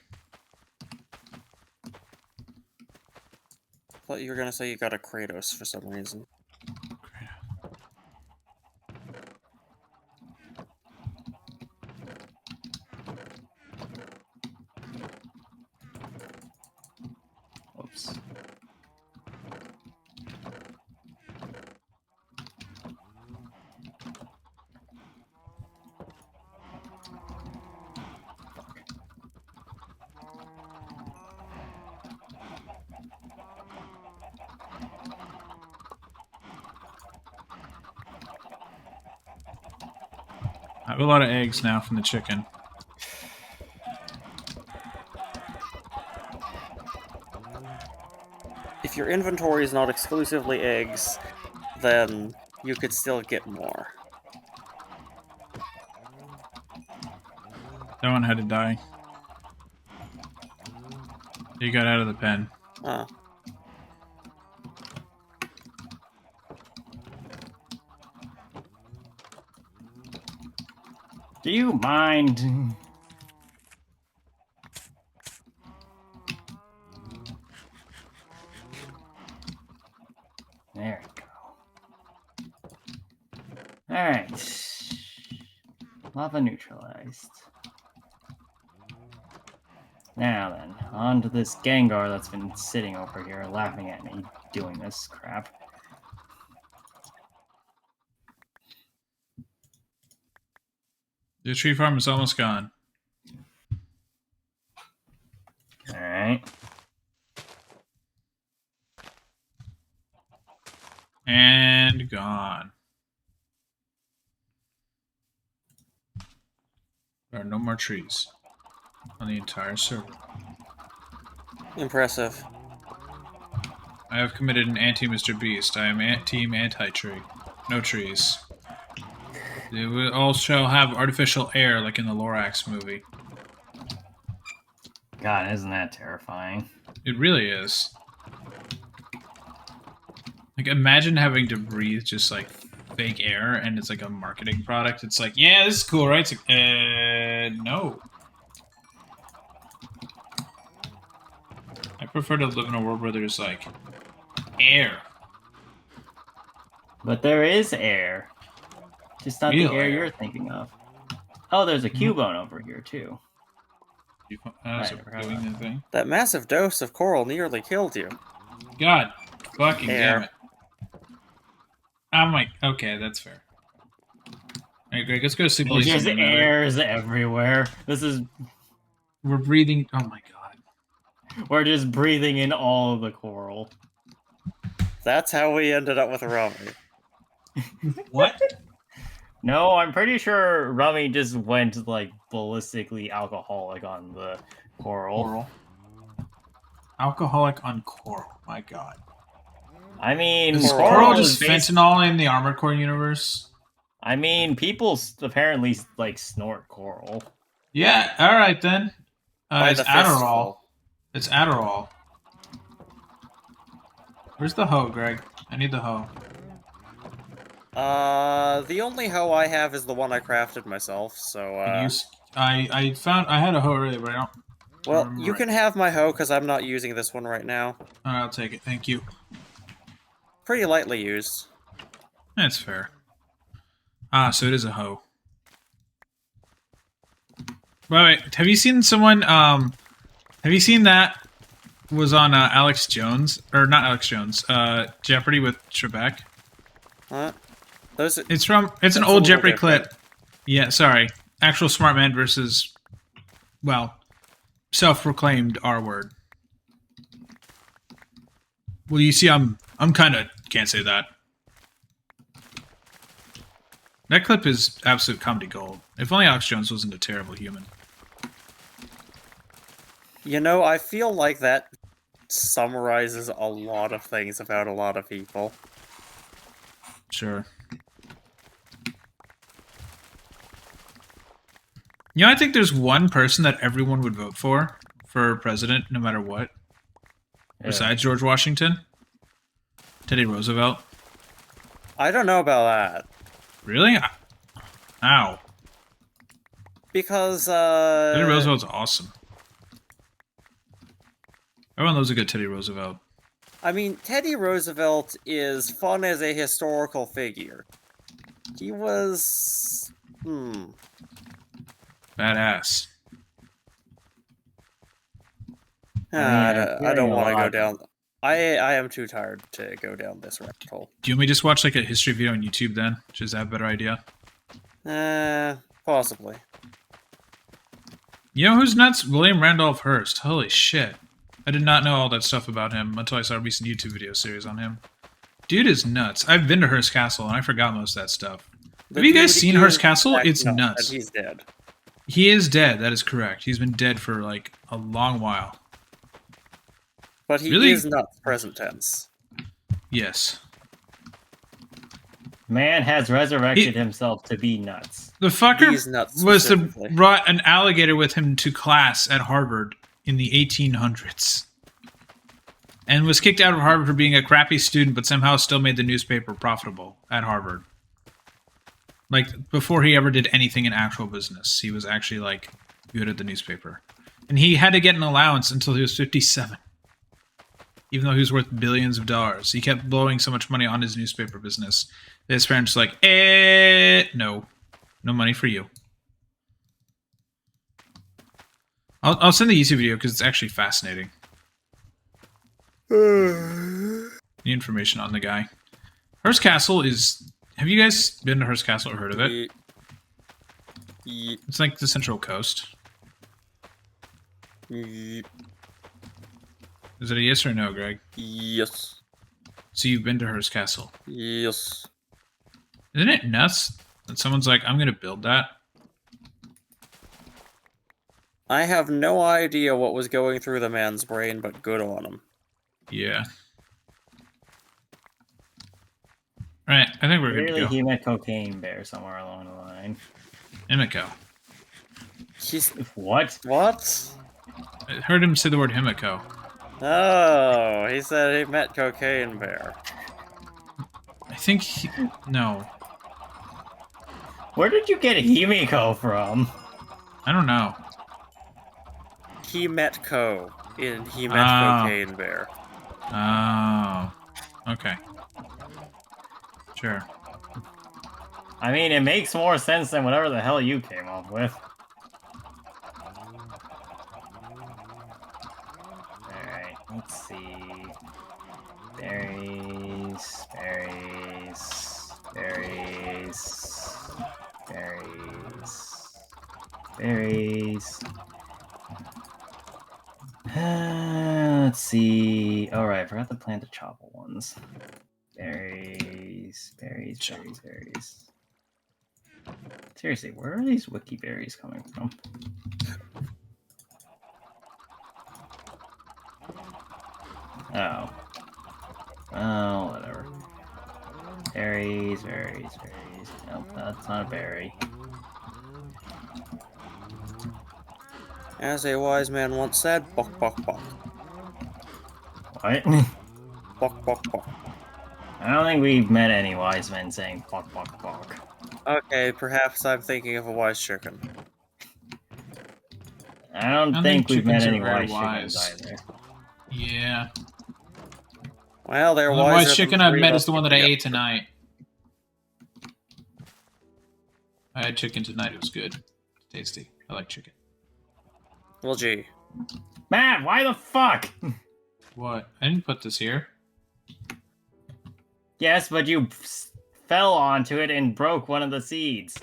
Thought you were gonna say you got a Kratos for some reason. Oops. I have a lot of eggs now from the chicken. If your inventory is not exclusively eggs, then you could still get more. That one had to die. He got out of the pen. Ah. Do you mind? There we go. Alright. Lava neutralized. Now then, on to this Gengar that's been sitting over here laughing at me doing this crap. The tree farm is almost gone. Alright. And gone. There are no more trees on the entire server. Impressive. I have committed an anti-Mr. Beast. I am team anti-tree. No trees. They will also have artificial air like in the Lorax movie. God, isn't that terrifying? It really is. Like, imagine having to breathe just like fake air and it's like a marketing product. It's like, yeah, this is cool, right? It's like, no. I prefer to live in a world where there's like air. But there is air. Just not Real the air air. you're thinking of. Oh, there's a Cubone over here, too. That's Right, doing the thing. That massive dose of coral nearly killed you. God fucking Air. damn it. I'm like, okay, that's fair. Alright, Greg, let's go to sleep. There's just airs everywhere. We're breathing. Oh my god. We're just breathing in all of the coral. That's how we ended up with Rummy. What? No, I'm pretty sure Rummy just went like ballistically alcoholic on the coral. Alcoholic on coral. My god. I mean, Is Coral coral is just fentanyl in the Armored Core universe? I mean, people apparently like snort coral. Yeah, alright then. By It's the Adderall. fistful. It's Adderall. Where's the hoe, Greg? I need the hoe. The only hoe I have is the one I crafted myself, so, I found I had a hoe earlier, but I don't. well, remember you right. can have my hoe, because I'm not using this one right now. Alright, I'll take it. Thank you. Pretty lightly used. That's fair. Ah, so it is a hoe. Wait, have you seen someone, have you seen that was on Alex Jones, or not Alex Jones, Jeopardy with Trebek? Huh? Those are, It's an That's a old little Jeopardy different. clip. Yeah, sorry. Actual smart man versus, well, self-proclaimed R-word. Well, you see, I'm kind of, can't say that. That clip is absolute comedy gold. If only Alex Jones wasn't a terrible human. you know, I feel like that summarizes a lot of things about a lot of people. Sure. You know, I think there's one person that everyone would vote for president, no matter what. Yeah. Besides George Washington. Teddy Roosevelt. I don't know about that. Really? Ow. Because, Teddy Roosevelt's awesome. Everyone loves a good Teddy Roosevelt. I mean, Teddy Roosevelt is fun as a historical figure. He was... Badass. I don't want to go down... I am too tired to go down this rabbit hole. Do you want me to just watch like a history video on YouTube then? Is that a better idea? Possibly. You know who's nuts? William Randolph Hearst. Holy shit. I did not know all that stuff about him until I saw a recent YouTube video series on him. Dude is nuts. I've been to Hearst Castle and I forgot most of that stuff. Have you guys seen Hearst Castle? It's nuts. He's dead. He is dead, that is correct. He's been dead for like a long while. But he Really? is not present tense. Yes. Man has resurrected himself to be nuts. The fucker He's nuts was specifically. brought an alligator with him to class at Harvard in the 1800s. And was kicked out of Harvard for being a crappy student, but somehow still made the newspaper profitable at Harvard. Like, before he ever did anything in actual business, he was actually, like, good at the newspaper. And he had to get an allowance until he was 57. Even though he was worth billions of dollars. He kept blowing so much money on his newspaper business that his parents were like, no. No money for you. I'll send the YouTube video because it's actually fascinating. The information on the guy. Hearst Castle is... Have you guys been to Hearst Castle or heard of it? It's like the Central Coast. Is it a yes or no, Greg? Yes. So you've been to Hearst Castle. Yes. Isn't it nuts that someone's like, I'm going to build that? I have no idea what was going through the man's brain, but good on him. Yeah. Right, I think we're good to Clearly, go. he met Cocaine Bear somewhere along the line. Himiko. He's... What? What? I heard him say the word Himiko. Oh, he said he met Cocaine Bear. I think he... No. Where did you get Himiko from? I don't know. He met Co. And he met Ah. Cocaine Bear. Oh. Okay. Sure. I mean, it makes more sense than whatever the hell you came up with. Alright, let's see. Berries, berries, berries, berries, berries. Let's see. Alright, I forgot to plant the chopper ones. Berries, berries, berries, berries. Seriously, where are these wiki berries coming from? Oh. Oh, whatever. Berries, berries, berries. Nope, that's not a berry. As a wise man once said, bok bok bok. What? Bok bok bok. I don't think we've met any wise men saying fuck, fuck, fuck. Okay, perhaps I'm thinking of a wise chicken. I don't I think think we've met chickens are any very wise chickens wise. either. Yeah. Well, they're The wiser white than chicken I've three met of is us the one that I together. ate tonight. I had chicken tonight. It was good. Tasty. I like chicken. Well, gee. Matt, why the fuck? What? I didn't put this here. Yes, but you fell onto it and broke one of the seeds.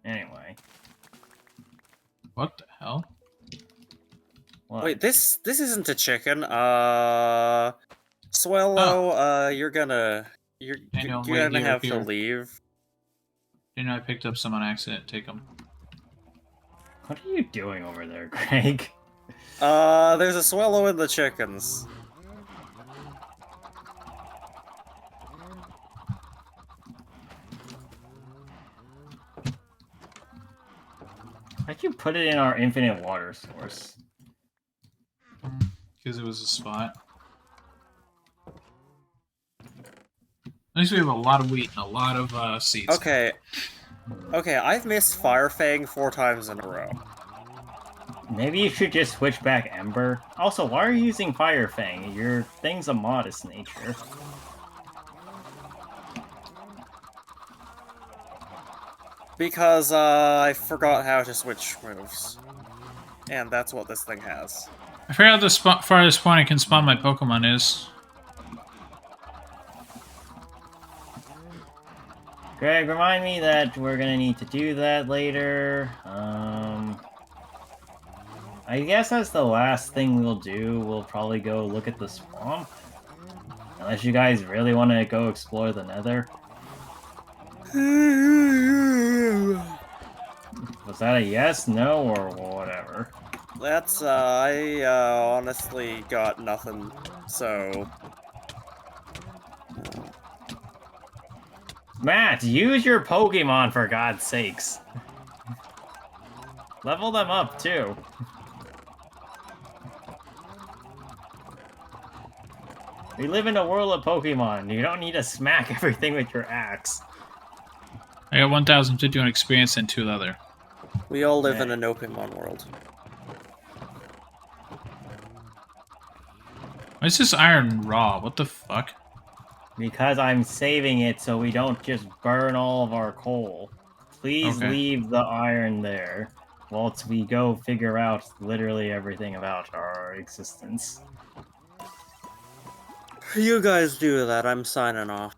Anyway. What the hell? What? Wait, this isn't a chicken. Swallow, you're gonna Daniel, wait here, have to here. leave. You know, I picked up some on accident. Take them. What are you doing over there, Greg? There's a swallow in the chickens. Why'd you put it in our infinite water source? Because it was a spot. At least we have a lot of wheat and a lot of seeds. Okay. Okay, I've missed Firefang 4 times in a row. Maybe you should just switch back Ember. Also, why are you using Firefang? Your thing's a modest nature. Because, I forgot how to switch moves. And that's what this thing has. I forgot the farthest point I can spawn my Pokemon is. Greg, remind me that we're gonna need to do that later. I guess that's the last thing we'll do. We'll probably go look at the swamp. Unless you guys really want to go explore the Nether. Was that a yes, no, or whatever? That's, I, honestly got nothing, so... Matt, use your Pokemon for God's sakes. Level them up, too. We live in a world of Pokemon. You don't need to smack everything with your axe. I got 1,051 experience and 2 leather. We all live in an Pokemon world. Why is this iron raw? What the fuck? Because I'm saving it so we don't just burn all of our coal. Please Okay. leave the iron there whilst we go figure out literally everything about our existence. You guys do that, I'm signing off.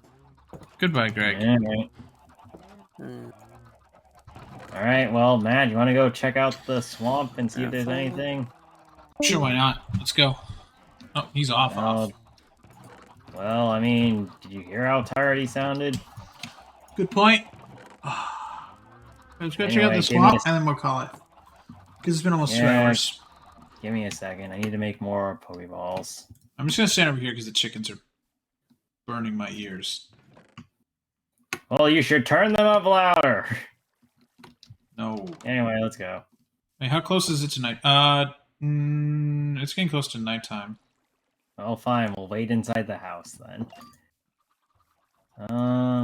Goodbye, Greg. Alright. Hmm. Alright, well, Matt, you want to go check out the swamp and see if there's fine. anything? Sure, why not? Let's go. Oh, he's off. Well, I mean, did you hear how tired he sounded? Good point. Let's go check out Anyway, the give me swamp, and then we'll call it. Because it's been almost 2 Yeah. hours. Give me a second. I need to make more Pokeballs. I'm just gonna stand over here because the chickens are burning my ears. Well, you should turn them up louder. No. Anyway, let's go. Wait, how close is it tonight? It's getting close to nighttime. Well, fine. We'll wait inside the house then.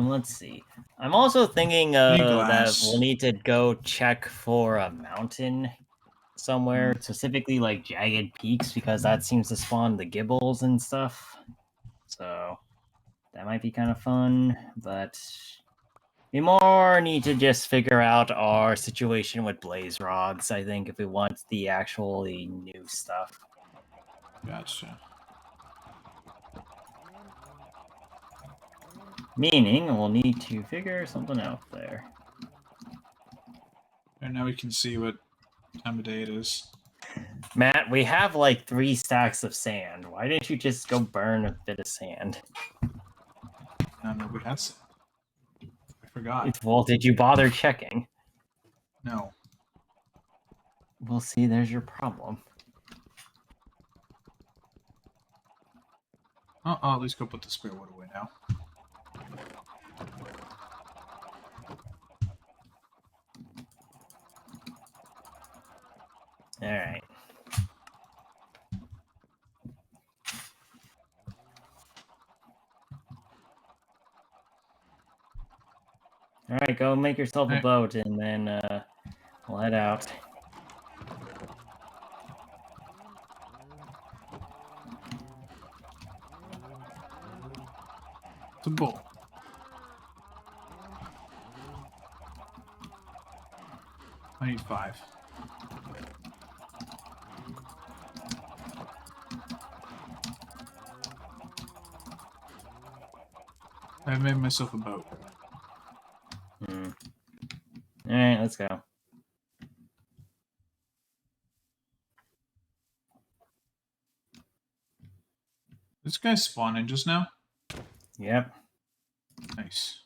Let's see. I'm also thinking that glass. we'll need to go check for a mountain somewhere, specifically like jagged peaks, because that seems to spawn the gibbles and stuff. So that might be kind of fun, but we more need to just figure out our situation with blaze rods, I think, if we want the actually new stuff. Gotcha. Meaning, we'll need to figure something out there. And now we can see what time of day it is. Matt, we have like 3 stacks of sand. Why didn't you just go burn a bit of sand? No, nobody has it. I forgot. Well, did you bother checking? No. Well, see, there's your problem. I'll at least go put the spare wood away now. Alright. Alright, go make yourself a boat, and then we'll head out. It's a bull. I need 5. I made myself a boat. Alright, let's go. This guy's spawning just now? Yep. Nice.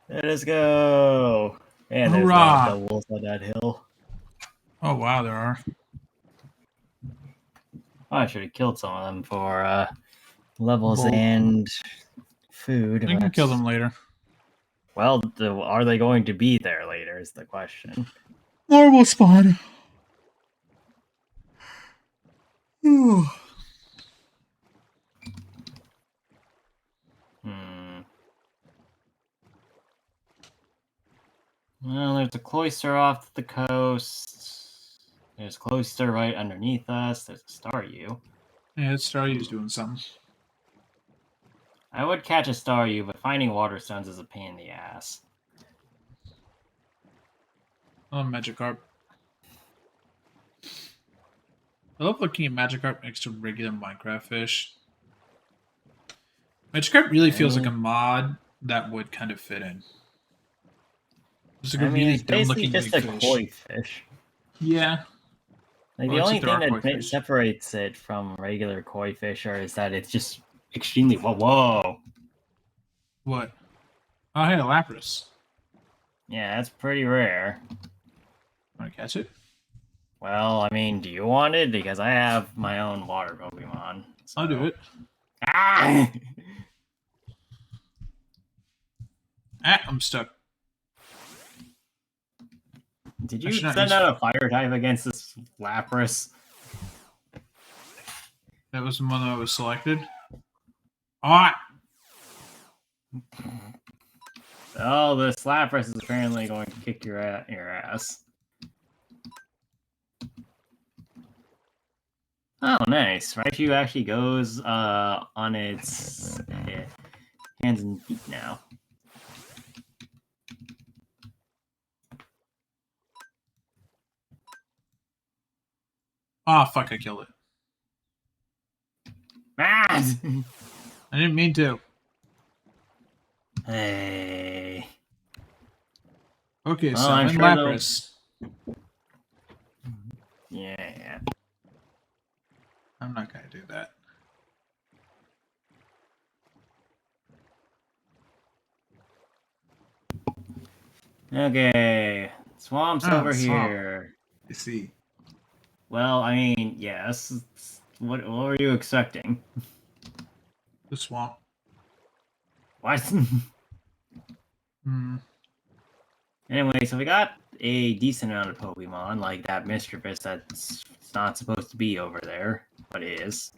Let us go! Man, there's a lot of wolves on that hill. Oh wow, there are. Oh, I should have killed some of them for levels and food. I can kill them later. Well, are they going to be there later is the question. More will spawn. Well, there's a cloister off the coast. There's a cloister right underneath us. There's a Staryu. Yeah, Staryu's doing something. I would catch a Staryu, but finding water stones is a pain in the ass. Oh, Magikarp. I love looking at Magikarp next to regular Minecraft fish. Magikarp really feels like a mod that would kind of fit in. It's like a really it's basically dumb-looking just a fish. koi fish. Yeah. Like, Well, the only except there thing are koi that fish. separates it from regular koi fish is that it's just extremely... Whoa! What? Oh, hey, a Lapras. Yeah, that's pretty rare. Want to catch it? Well, I mean, do you want it? Because I have my own water Pokemon. So... I'll do it. Ah! I'm stuck. Did you I should not send use- out a fire type against this Lapras? That was the one that was selected. Ah! Oh, this Lapras is apparently going to kick your ass. Oh, nice. Raichu actually goes on its hands and feet now. Ah, fuck, I killed it. Ah! I didn't mean to. Hey. Okay, Well, so I'm in sure Lapras. Yeah. I'm not gonna do that. Okay, swamp's Oh, over swamp. here. I see. Well, I mean, yes. What were you expecting? The swamp. What? Hmm. Anyway, so we got a decent amount of Pokemon, like that Mischievous that's not supposed to be over there, but is.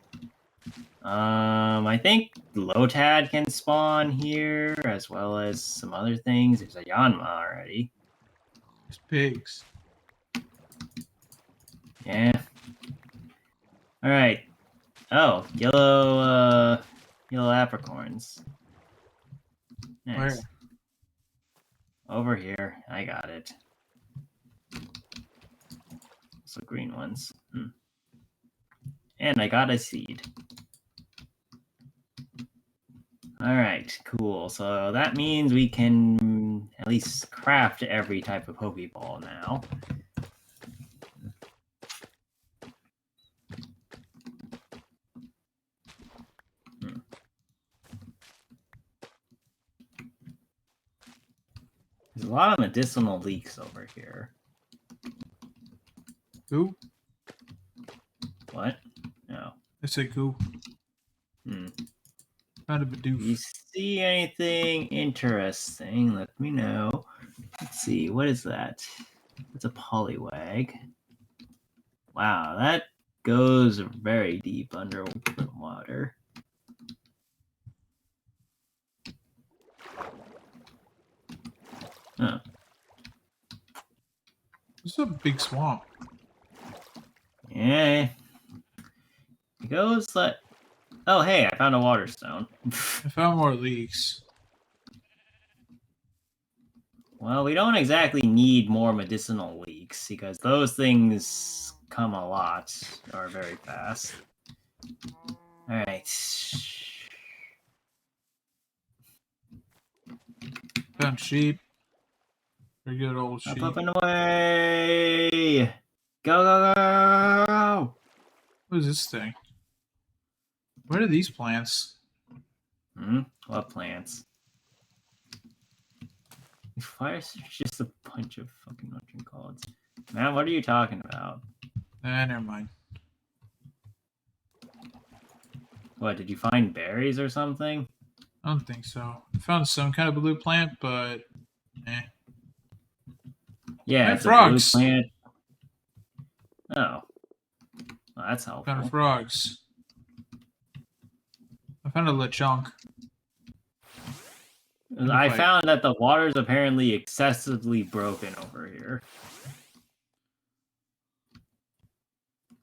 I think Lotad can spawn here, as well as some other things. There's a Yanma already. There's pigs. Yeah. Alright. Oh, yellow apricorns. Nice. Where? Over here. I got it. So green ones. And I got a seed. Alright, cool. So that means we can at least craft every type of Pokeball now. There's a lot of medicinal leeks over here. Who? What? No. I said who. Found a If you Bidoof. see anything interesting, let me know. Let's see, what is that? It's a Poliwag. Wow, that goes very deep underwater. Huh. This is a big swamp. Yeah. It goes like... Oh, hey, I found a water stone. I found more leaks. Well, we don't exactly need more medicinal leeks, because those things come a lot, or very fast. Alright. Found sheep. Very good old sheep. Up and away! Go, go, go, go! What is this thing? Where are these plants? What plants? Why is there just a bunch of fucking whatchamacallits? Man, what are you talking about? Never mind. What, did you find berries or something? I don't think so. I found some kind of blue plant, but Yeah, Hey, it's frogs. a blue plant. Oh. Well, that's helpful. Found frogs. I found a Lechonk. I found that the water's apparently excessively broken over here.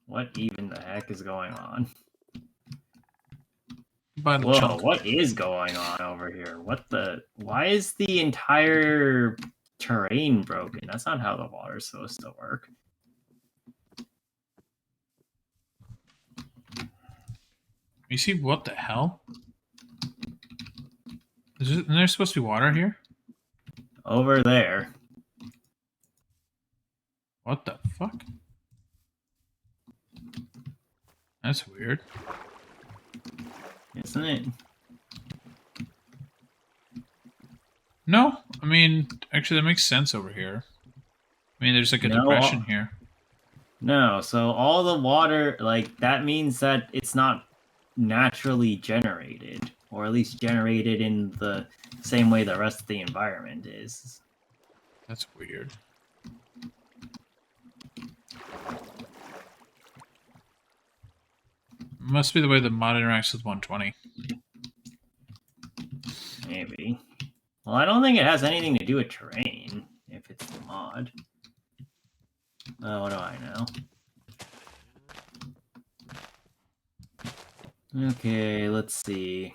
What even the heck is going on? Whoa, what is going on over here? What the... Why is the entire terrain broken? That's not how the water's supposed to work. You see what the hell? Isn't there supposed to be water here? Over there. What the fuck? That's weird. Isn't it? No, I mean, actually that makes sense over here. I mean, there's like a depression here. No, so all the water, like, that means that it's not naturally generated, or at least generated in the same way the rest of the environment is. That's weird. Must be the way the mod interacts with 120. Maybe. Well, I don't think it has anything to do with terrain, if it's the mod. What do I know? Okay, let's see.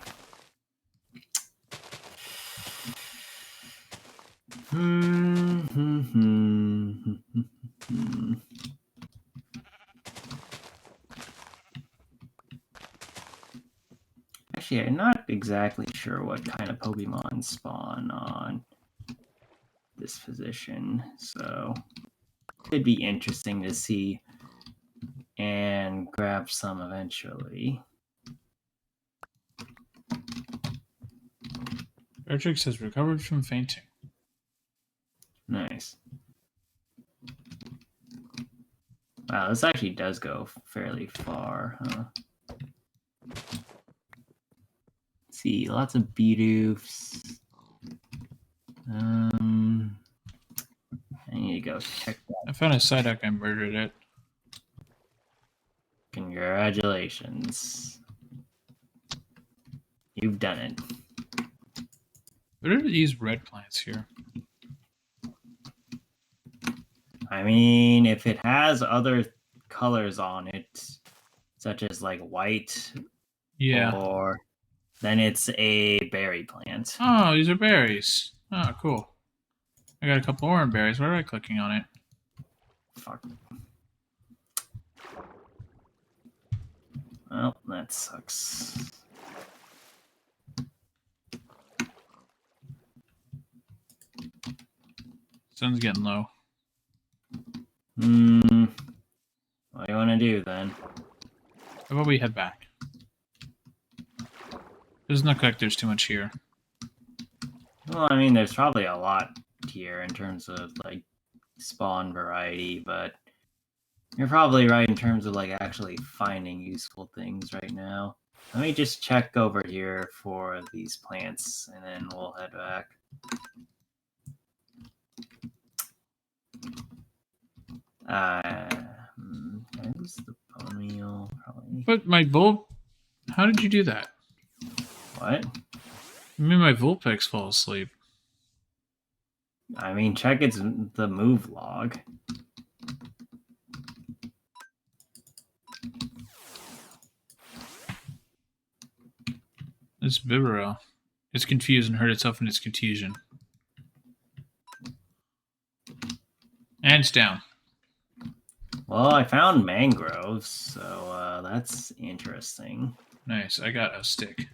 Actually, I'm not exactly sure what kind of Pokemon spawn on this position, so it'd be interesting to see and grab some eventually. Beatrix has recovered from fainting. Wow, this actually does go fairly far, huh? Let's see, lots of Bedoofs. I need to go check that. I found a Psyduck, I murdered it. Congratulations. You've done it. What are these red plants here? I mean, if it has other colors on it, such as like white, Yeah. or then it's a berry plant. Oh, these are berries. Oh, cool. I got a couple orange berries. Why am I clicking on it? Fuck. Well, that sucks. Sun's getting low. What do you want to do then? How about we head back? Doesn't look like there's too much here. Well, I mean, there's probably a lot here in terms of like spawn variety, but you're probably right in terms of like actually finding useful things right now. Let me just check over here for these plants and then we'll head back. There's the bone meal, probably. But my Vul... How did you do that? What? I made my Vulpix fall asleep. I mean, check the move log. It's Bibarel. It's confused and hurt itself in its confusion. And it's down. Well, I found mangroves, so that's interesting. Nice. I got a stick.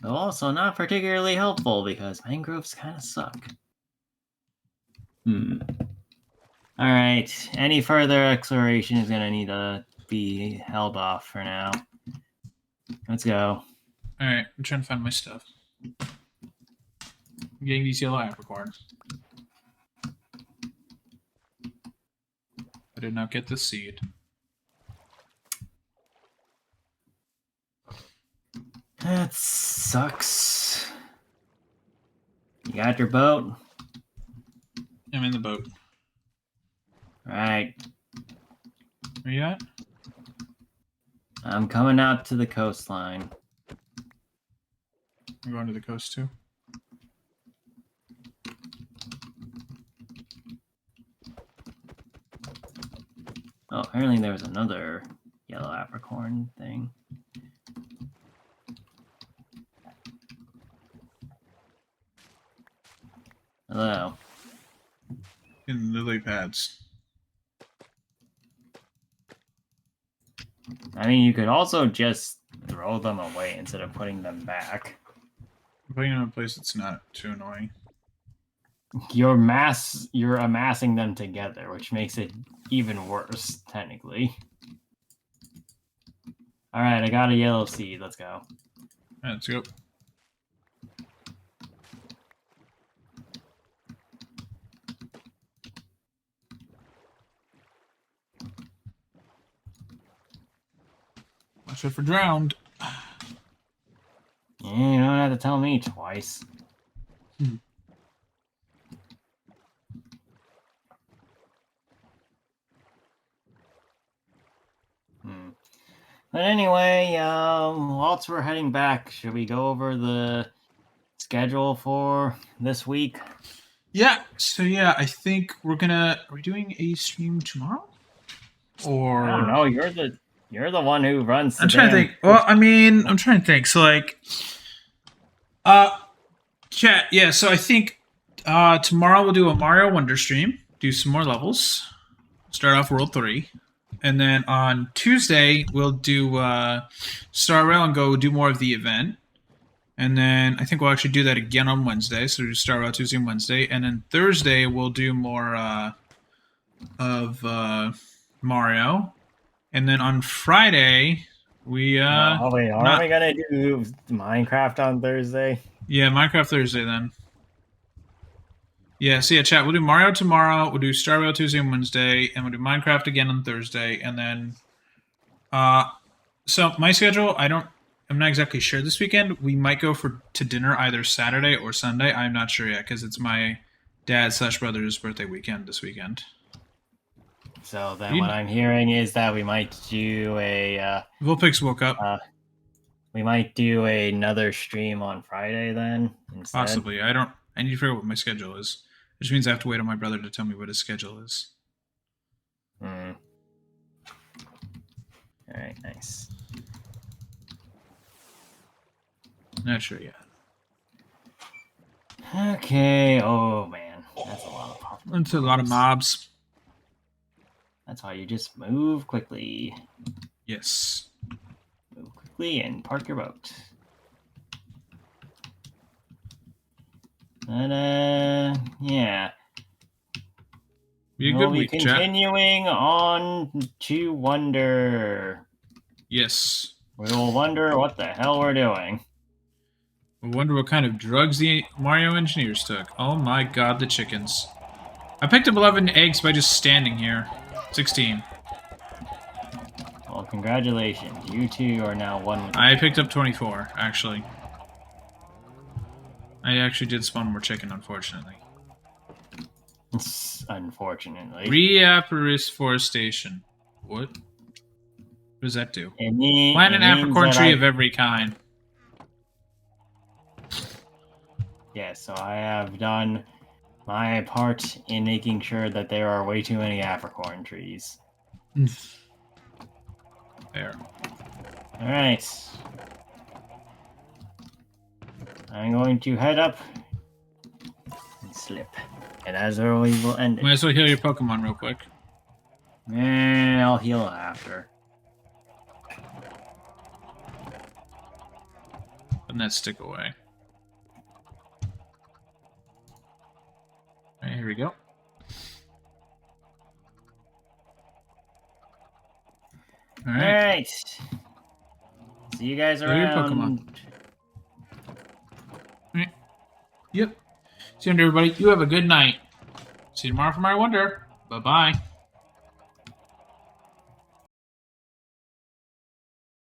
Though also not particularly helpful because mangroves kind of suck. Alright, any further exploration is going to need to be held off for now. Let's go. Alright, I'm trying to find my stuff. I'm getting these yellow apricorns. I did not get the seed. That sucks. You got your boat? I'm in the boat. Alright. Where you at? I'm coming out to the coastline. I'm going to the coast too. Oh, apparently there was another yellow apricorn thing. Hello. In lily pads. I mean, you could also just throw them away instead of putting them back. I'm putting them in a place that's not too annoying. You're amassing them together, which makes it even worse, technically. Alright, I got a yellow seed. Let's go. Alright, let's go. Watch out for drowned. Yeah, you don't have to tell me twice. But anyway, whilst we're heading back, should we go over the schedule for this week? Yeah, so yeah, I think we're gonna... Are we doing a stream tomorrow? Or... I don't know, you're the one who runs the I'm trying to damn- think. Well, I mean, I'm trying to think. So, like... Chat, yeah, so I think tomorrow we'll do a Mario Wonder stream. Do some more levels. Start off World 3. And then on Tuesday, we'll do Star Rail and go do more of the event. And then I think we'll actually do that again on Wednesday. So we'll do Star Rail Tuesday and Wednesday. And then Thursday, we'll do more of Mario. And then on Friday, we... oh, wait, aren't we going to do Minecraft on Thursday? Yeah, Minecraft Thursday then. Yeah, so yeah, chat. We'll do Mario tomorrow. We'll do Starbound Tuesday and Wednesday, and we'll do Minecraft again on Thursday, and then, so my schedule, I'm not exactly sure this weekend. We might go to dinner either Saturday or Sunday. I'm not sure yet because it's my dad/brother's birthday weekend this weekend. So then, what I'm hearing is that we might do Vulpix woke up. We might do another stream on Friday then instead. Possibly. I need to figure out what my schedule is. Which means I have to wait on my brother to tell me what his schedule is. Alright, nice. Not sure yet. Okay, oh man. That's a lot of pop. That's a lot of mobs. That's why you just move quickly. Yes. Move quickly and park your boat. But, yeah. Be a We'll good be week, chat. continuing on to wonder. Yes. We will wonder what the hell we're doing. I wonder what kind of drugs the Mario engineers took. Oh my god, the chickens. I picked up 11 eggs by just standing here. 16. Well, congratulations. You two are now one. I picked up 24, actually. I actually did spawn more chicken, unfortunately. Unfortunately. Reafforestation. What? What does that do? Plant an apricorn tree of every kind. Yeah, so I have done my part in making sure that there are way too many apricorn trees. There. Alright. I'm going to head up and slip. And as early will end it. Might as well heal your Pokemon real quick. I'll heal after. Putting that stick away. Alright, here we go. Alright. See you guys around. Your Pokemon. Alright. Yep. See you, everybody. You have a good night. See you tomorrow for my wonder. Bye-bye.